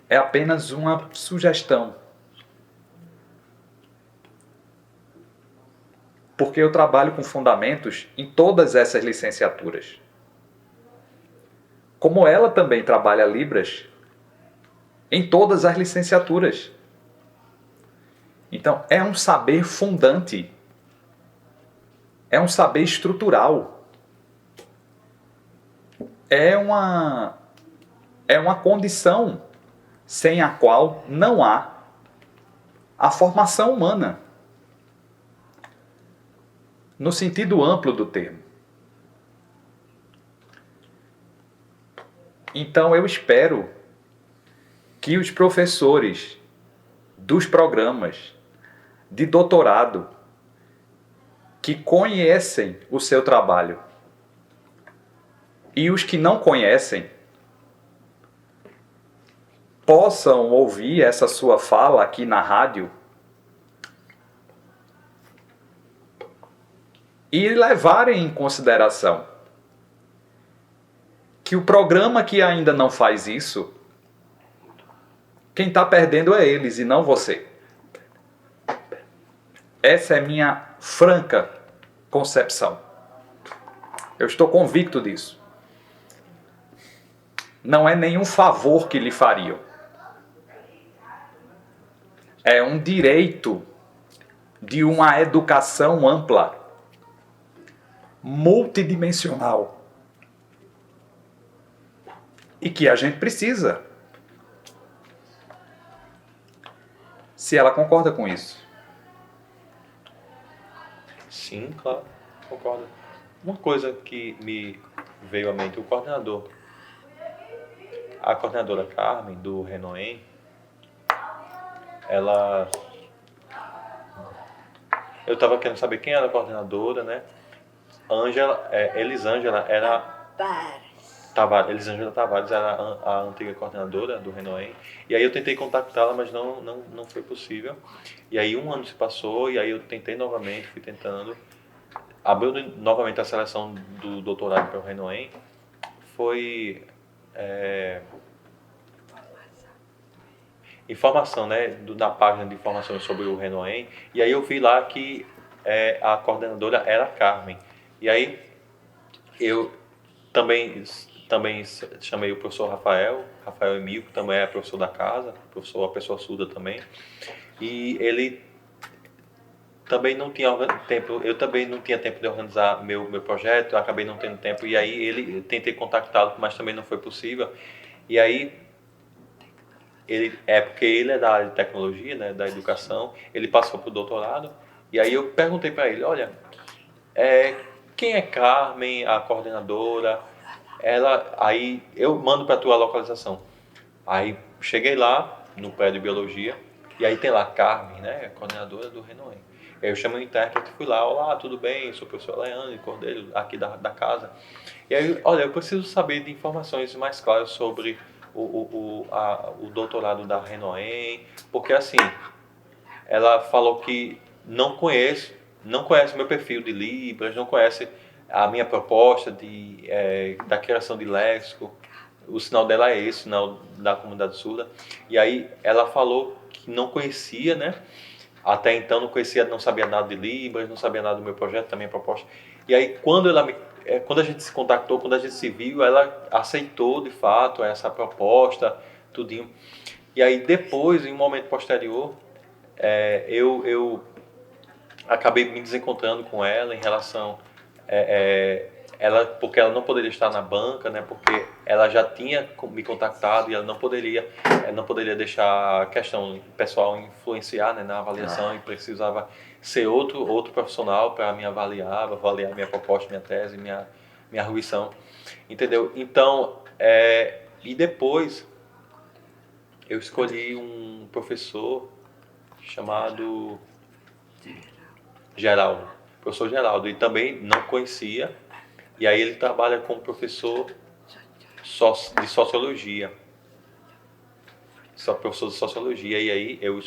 É apenas uma sugestão. Porque eu trabalho com fundamentos em todas essas licenciaturas. Como ela também trabalha Libras em todas as licenciaturas. Então, é um saber fundante. É um saber estrutural. É uma condição sem a qual não há a formação humana, no sentido amplo do termo. Então eu espero que os professores dos programas de doutorado que conhecem o seu trabalho e os que não conhecem possam ouvir essa sua fala aqui na rádio e levarem em consideração que o programa que ainda não faz isso, quem está perdendo é eles e não você. Essa é minha franca concepção. Eu estou convicto disso. Não é nenhum favor que lhe fariam. É um direito de uma educação ampla, multidimensional, e que a gente precisa. Se ela concorda com isso. Sim, claro, concordo. Uma coisa que me veio à mente, a coordenadora Carmen, do Renoem, eu estava querendo saber quem era a coordenadora, né? Elisângela Tavares era a antiga coordenadora do Renoem. E aí eu tentei contactá-la, mas não foi possível. E aí um ano se passou, e aí eu tentei novamente, fui tentando. Abriu novamente a seleção do doutorado para o Renoem. Foi informação, né, na página de informações sobre o Renoem. E aí eu vi lá que a coordenadora era a Carmen. E aí eu também chamei o professor Rafael Emil, que também é professor da casa, uma pessoa surda também. E ele também não tinha tempo, eu também não tinha tempo de organizar meu projeto, eu acabei não tendo tempo. E aí eu tentei contactá-lo, mas também não foi possível. E aí, porque ele é da área de tecnologia, né, da educação, ele passou para o doutorado. E aí eu perguntei para ele, olha, quem é Carmen, a coordenadora? Aí eu mando para a tua localização. Aí cheguei lá no prédio de biologia e aí tem lá Carmen, né, coordenadora do Renoem. Aí eu chamei o intérprete e fui lá, olá, tudo bem? Sou o professor Leandro Cordeiro, aqui da casa. E aí, olha, eu preciso saber de informações mais claras sobre o doutorado da Renoem, porque assim, ela falou que não conhece meu perfil de Libras, não conhece a minha proposta da criação de léxico. O sinal dela é esse, sinal da comunidade surda. E aí ela falou que não conhecia, né? Até então não conhecia, não sabia nada de Libras, não sabia nada do meu projeto, da minha proposta. E aí quando a gente se contactou, quando a gente se viu, ela aceitou de fato essa proposta, tudinho. E aí depois, em um momento posterior, eu acabei me desencontrando com ela em relação porque ela não poderia estar na banca, né? Porque ela já tinha me contactado e ela não poderia deixar a questão pessoal influenciar, né, na avaliação, e precisava ser outro profissional para me avaliar minha proposta, minha tese, minha arguição, entendeu? Então, e depois eu escolhi um professor chamado professor Geraldo, e também não conhecia, e aí ele trabalha como professor de sociologia, professor de sociologia, e aí eu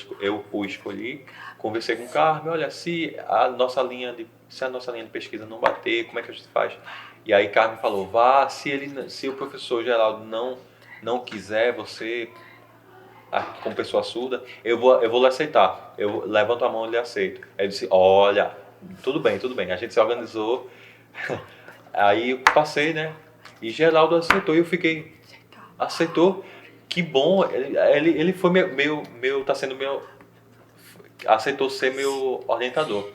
o escolhi, conversei com o Carmen, olha, se a nossa linha de pesquisa não bater, como é que a gente faz? E aí Carmen falou, se o professor Geraldo não quiser você como pessoa surda, eu vou lhe aceitar. Eu levanto a mão e lhe aceito. Aí eu disse, olha, tudo bem, a gente se organizou. Aí eu passei, né? E Geraldo aceitou e eu fiquei, aceitou, que bom, ele foi tá sendo aceitou ser meu orientador.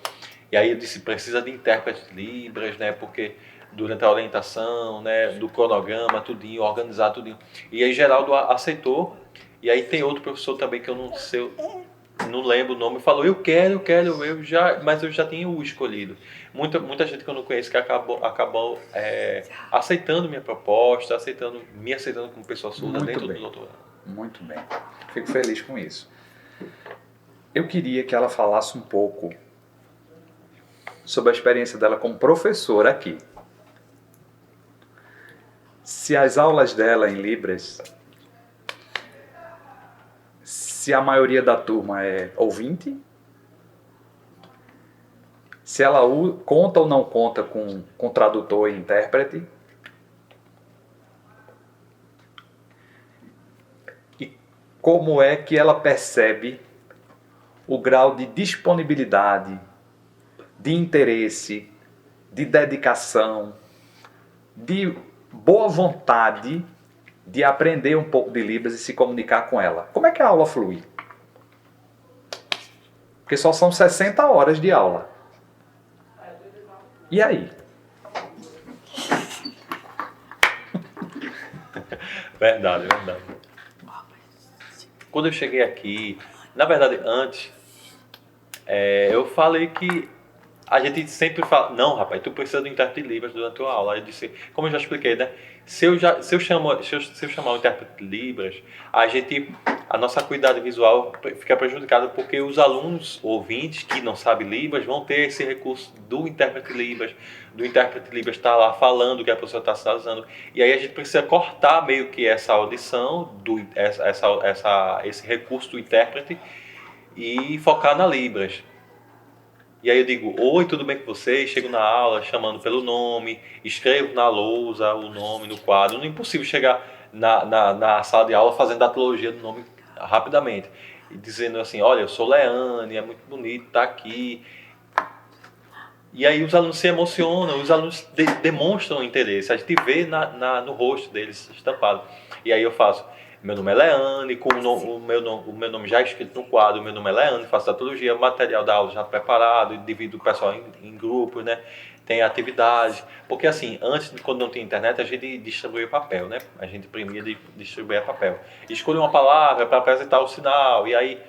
E aí eu disse, precisa de intérprete de Libras, né? Porque durante a orientação, né, do cronograma, tudinho, organizar tudinho. E aí Geraldo aceitou. E aí tem outro professor também que eu não sei. não lembro o nome, falou, mas eu já tinha o escolhido. Muita gente que eu não conheço que acabou aceitando minha proposta, me aceitando como pessoa surda Muito dentro bem. do doutorado. Muito bem. Fico feliz com isso. Eu queria que ela falasse um pouco sobre a experiência dela como professora aqui. Se as aulas dela em Libras, se a maioria da turma é ouvinte, se ela conta ou não conta com tradutor e intérprete, e como é que ela percebe o grau de disponibilidade, de interesse, de dedicação, de boa vontade de aprender um pouco de Libras e se comunicar com ela. Como é que a aula flui? Porque só são 60 horas de aula. E aí? Verdade. Quando eu cheguei aqui, na verdade, antes, eu falei que a gente sempre fala, não, rapaz, tu precisa do intérprete de Libras durante a tua aula. Aí eu disse, como eu já expliquei, né? Se eu chamar o intérprete de Libras, a nossa acuidade visual fica prejudicada porque os alunos ouvintes que não sabem Libras vão ter esse recurso do intérprete de Libras estar lá falando o que a pessoa está sinalizando. E aí a gente precisa cortar meio que essa audição, esse recurso do intérprete e focar na Libras. E aí eu digo, oi, tudo bem com vocês? Chego na aula chamando pelo nome, escrevo na lousa o nome no quadro. Não é impossível chegar na sala de aula fazendo a datologia do nome rapidamente. E dizendo assim, olha, eu sou Leane, é muito bonito estar aqui. E aí os alunos se emocionam, os alunos demonstram interesse. A gente vê no rosto deles estampado. E aí eu faço, meu nome é Leane, com o meu nome já escrito no quadro, meu nome é Leane, faço datologia, material da aula já preparado, divido o pessoal em grupos, né? Tem atividades. Porque assim, antes, quando não tinha internet, a gente distribuía papel, né? A gente imprimia e distribuía papel. Escolhia uma palavra para apresentar o sinal, e aí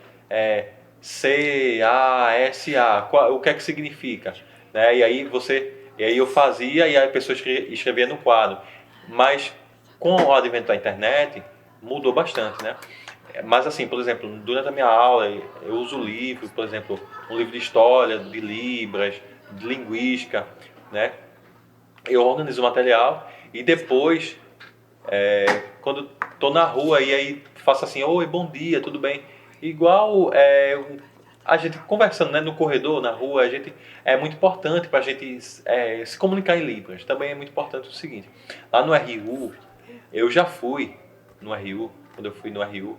C-A-S-A, o que é que significa? Né? E aí eu fazia e a pessoa escrevia no quadro. Mas com o advento da internet, mudou bastante, né? Mas assim, por exemplo, durante a minha aula, eu uso livro, por exemplo, um livro de história, de Libras, de linguística, né? Eu organizo o material e depois, quando estou na rua e aí faço assim, oi, bom dia, tudo bem? Igual a gente conversando, né, no corredor, na rua, é muito importante para a gente se comunicar em Libras. Também é muito importante o seguinte, lá no RU, eu já fui no RU, quando eu fui no RU,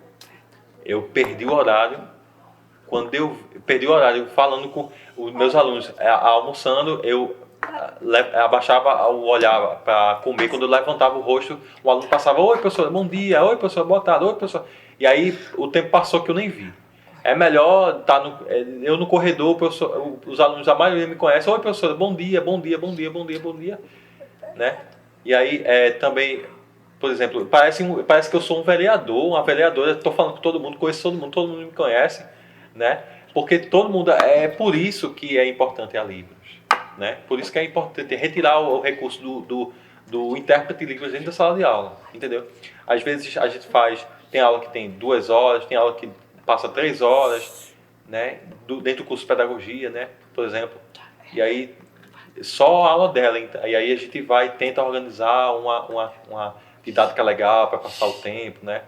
eu perdi o horário. Quando eu perdi o horário falando com os meus alunos, almoçando, eu abaixava o olhar para comer. Quando eu levantava o rosto, o aluno passava, oi professor, bom dia, oi professor, boa tarde, oi professor. E aí o tempo passou que eu nem vi. É melhor estar eu no corredor, professor, os alunos, a maioria me conhecem, oi professor, bom dia, bom dia, bom dia, bom dia, bom dia, né? E aí também, por exemplo, parece que eu sou um vereador, uma vereadora, estou falando com todo mundo, conheço todo mundo me conhece, né? Porque todo mundo, é por isso que é importante a Libras, né? Por isso que é importante retirar o recurso do intérprete de Libras dentro da sala de aula, entendeu? Às vezes a gente tem aula que tem 2 horas, tem aula que passa 3 horas, né? Dentro do curso de pedagogia, né? Por exemplo, e aí só a aula dela, e aí a gente tenta organizar uma didática legal para passar o tempo, né?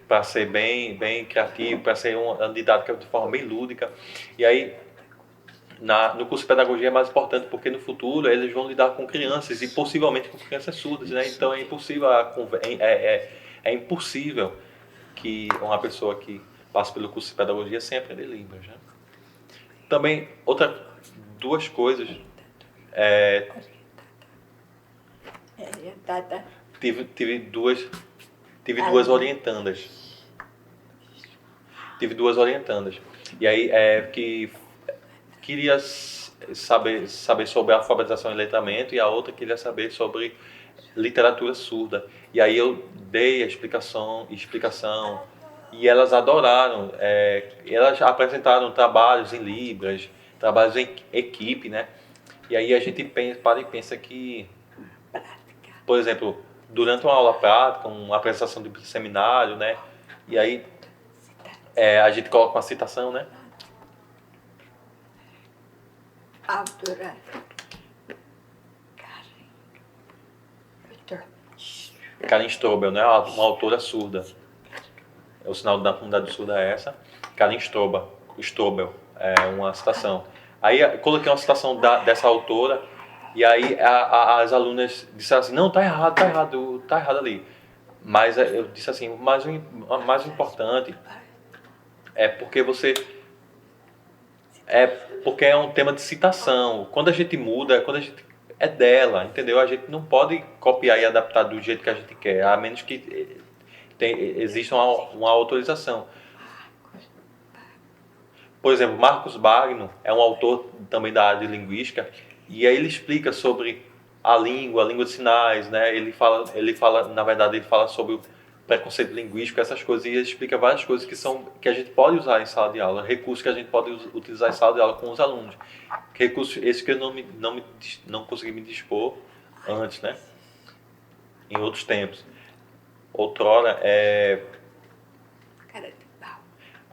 Para ser bem criativo, para ser uma didática de forma bem lúdica. E aí, no curso de pedagogia é mais importante porque no futuro eles vão lidar com crianças e possivelmente com crianças surdas, né? Então é impossível que uma pessoa que passa pelo curso de pedagogia sem aprender Libras, né? Também, duas coisas. Tive duas orientandas. E aí que queria saber sobre alfabetização e letramento, e a outra queria saber sobre literatura surda. E aí eu dei a explicação E elas adoraram. Elas apresentaram trabalhos em Libras, trabalhos em equipe, né? E aí a gente para e pensa que, por exemplo, durante uma aula prática, uma apresentação de seminário, né? E aí a gente coloca uma citação, né? Autora. Karen Strobel, né? Uma autora surda. O sinal da comunidade surda é essa. Karen Strobel, é uma citação. Aí coloquei uma citação dessa autora e aí as alunas disseram assim, não, tá errado ali. Mas eu disse assim, o mais importante é porque porque é um tema de citação. Quando a gente muda, é dela, entendeu? A gente não pode copiar e adaptar do jeito que a gente quer, a menos que exista uma autorização. Por exemplo, Marcos Bagno é um autor também da área de linguística e aí ele explica sobre a língua de sinais, né? Ele fala sobre o preconceito linguístico, essas coisas, e ele explica várias coisas que a gente pode usar em sala de aula, recursos que a gente pode utilizar em sala de aula com os alunos. Recursos esses que eu não consegui me dispor antes, né? Em outros tempos. Outrora, Cara de pau.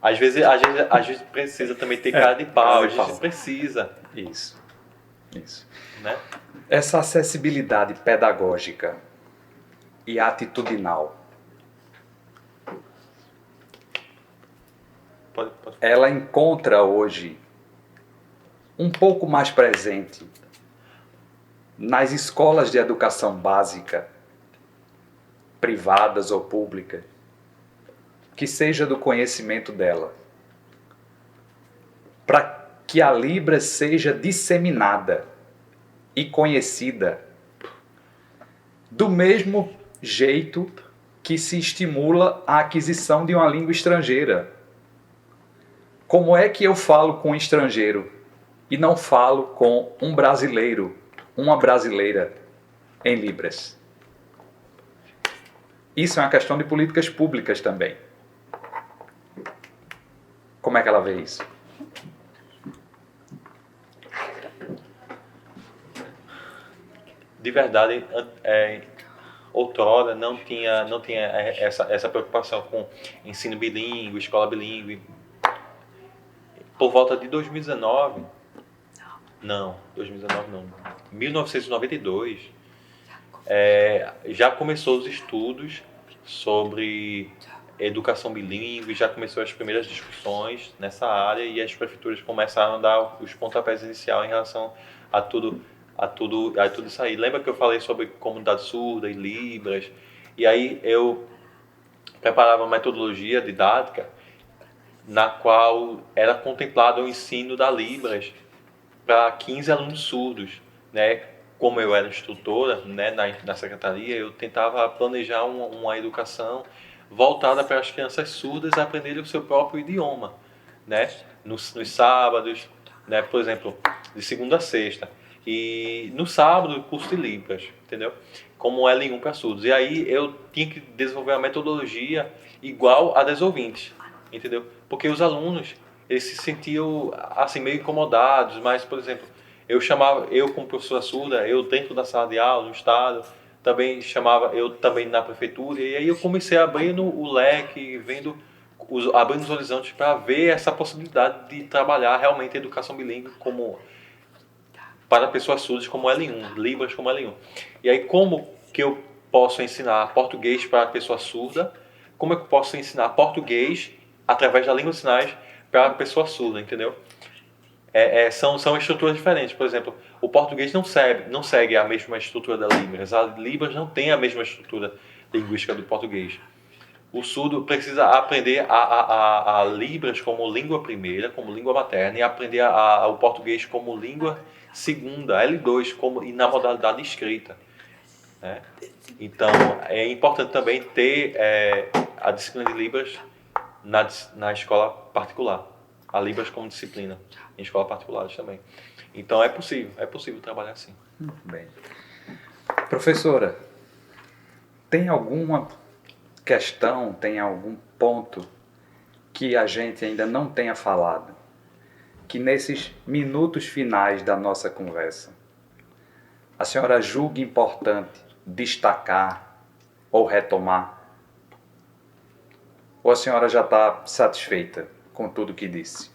às vezes precisa também ter cara de pau, às vezes precisa. Isso. Né? Essa acessibilidade pedagógica e atitudinal, Pode. ela encontra hoje um pouco mais presente nas escolas de educação básica, privadas ou públicas, que seja do conhecimento dela, para que a Libras seja disseminada e conhecida do mesmo jeito que se estimula a aquisição de uma língua estrangeira. Como é que eu falo com um estrangeiro e não falo com um brasileiro, uma brasileira em Libras? Isso é uma questão de políticas públicas também. Como é que ela vê isso? De verdade, outrora não tinha essa preocupação com ensino bilíngue, escola bilíngue. Por volta de 2019, não, 1992, já começou os estudos sobre educação bilíngue, já começou as primeiras discussões nessa área e as prefeituras começaram a dar os pontapés iniciais em relação a tudo isso aí. Lembra que eu falei sobre comunidade surda e Libras? E aí eu preparava uma metodologia didática na qual era contemplado o ensino da Libras para 15 alunos surdos, né? Como eu era instrutora, né, na secretaria, eu tentava planejar uma educação voltada para as crianças surdas aprenderem o seu próprio idioma, né? Nos sábados, né? Por exemplo, de segunda a sexta. E no sábado, curso de Libras, entendeu? Como L1 para surdos. E aí eu tinha que desenvolver uma metodologia igual a das ouvintes, entendeu? Porque os alunos, eles se sentiam assim meio incomodados, mas, por exemplo, eu como professora surda, eu dentro da sala de aula, no estado, também eu também na prefeitura, e aí eu comecei abrindo o leque, abrindo os horizontes para ver essa possibilidade de trabalhar realmente a educação bilíngue para pessoas surdas como L1, Libras como L1. E aí como que eu posso ensinar português para a pessoa surda? Como é que eu posso ensinar português através da língua de sinais para a pessoa surda, entendeu? São estruturas diferentes. Por exemplo, o português não segue a mesma estrutura da Libras. A Libras não tem a mesma estrutura linguística do português. O surdo precisa aprender a Libras como língua primeira, como língua materna, e aprender o português como língua segunda, L2, e na modalidade escrita, né? Então, é importante também ter a disciplina de Libras na escola particular. A Libras como disciplina em escolas particulares também. Então, é possível trabalhar assim. Muito bem. Professora, tem alguma questão, tem algum ponto que a gente ainda não tenha falado, que nesses minutos finais da nossa conversa, a senhora julgue importante destacar ou retomar? Ou a senhora já está satisfeita com tudo que disse?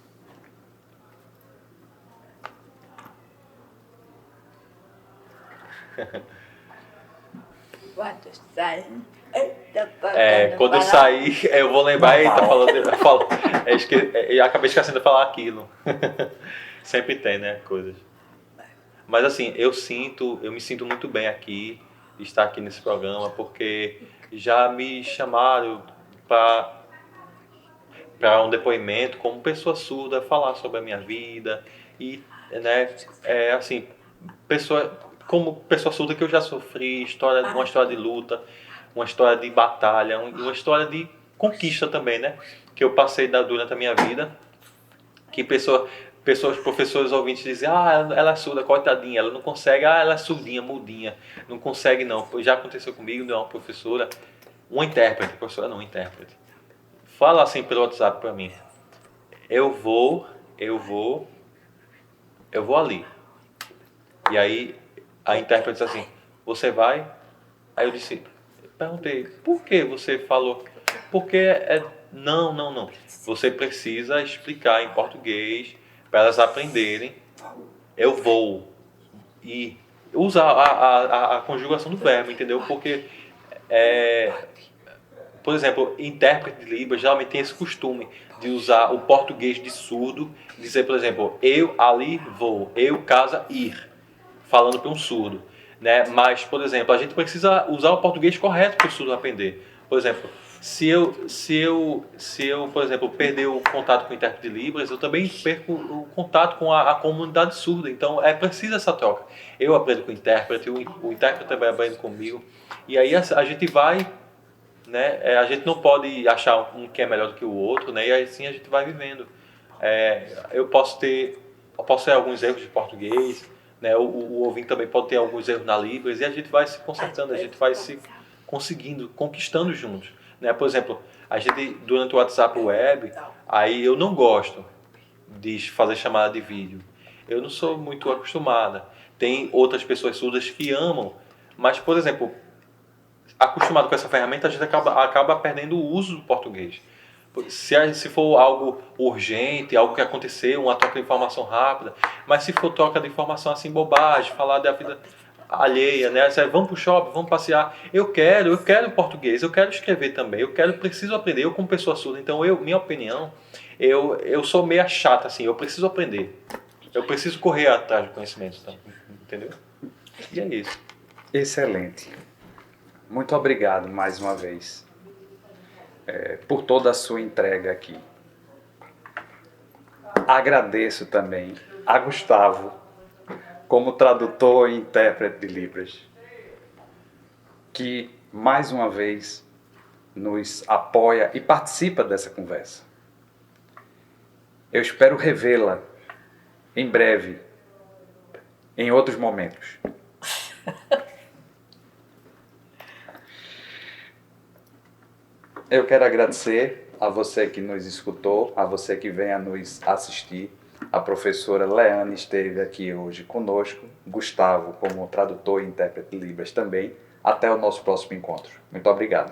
Quando sai, eita, Quando eu sair, eu vou lembrar, eita, eu acabei esquecendo de falar aquilo. Sempre tem, né, coisas. Mas assim, eu me sinto muito bem aqui, estar aqui nesse programa, porque já me chamaram para um depoimento como pessoa surda, falar sobre a minha vida e, né, assim, como pessoa surda que eu já sofri, uma história de luta, uma história de batalha, uma história de conquista também, né, que eu passei durante a minha vida, que professores ouvintes dizem, ela é surda, coitadinha, ela não consegue, ela é surdinha, mudinha, não consegue não. Já aconteceu comigo, de uma professora, uma intérprete, fala assim pelo WhatsApp pra mim, eu vou ali. E aí a intérprete disse assim, você vai? Aí eu perguntei, por que você falou? Porque não. Você precisa explicar em português para elas aprenderem. Eu vou. E usar a conjugação do verbo, entendeu? Porque, por exemplo, intérprete de Libras geralmente tem esse costume de usar o português de surdo, dizer, por exemplo, eu ali vou, eu casa ir, falando para um surdo, né? Mas, por exemplo, a gente precisa usar o português correto para o surdo aprender. Por exemplo, se eu, por exemplo, perder o contato com o intérprete de Libras, eu também perco o contato com a comunidade surda. Então, é preciso essa troca. Eu aprendo com o intérprete também aprende comigo. E aí a gente vai, né? A gente não pode achar um que é melhor do que o outro, né? E assim a gente vai vivendo. Eu posso ter alguns erros de português, né? O ouvinte também pode ter alguns erros na Libras, e a gente vai se consertando, a gente vai se conquistando juntos, né? Por exemplo, a gente durante o WhatsApp Web, aí eu não gosto de fazer chamada de vídeo. Eu não sou muito acostumada. Tem outras pessoas surdas que amam, mas, por exemplo, acostumado com essa ferramenta, a gente acaba perdendo o uso do português. Se for algo urgente, algo que aconteceu, uma troca de informação rápida, mas se for troca de informação assim, bobagem, falar da vida alheia, né? Vamos pro shopping, vamos passear. Eu quero português, eu quero escrever também, preciso aprender, eu como pessoa surda, então minha opinião, eu sou meio chata assim, eu preciso aprender. Eu preciso correr atrás do conhecimento, então, entendeu? E é isso. Excelente. Muito obrigado mais uma vez por toda a sua entrega aqui. Agradeço também a Gustavo, como tradutor e intérprete de Libras, que mais uma vez nos apoia e participa dessa conversa. Eu espero revê-la em breve, em outros momentos. Eu quero agradecer a você que nos escutou, a você que venha nos assistir. A professora Leane esteve aqui hoje conosco, Gustavo como tradutor e intérprete de Libras também. Até o nosso próximo encontro. Muito obrigado.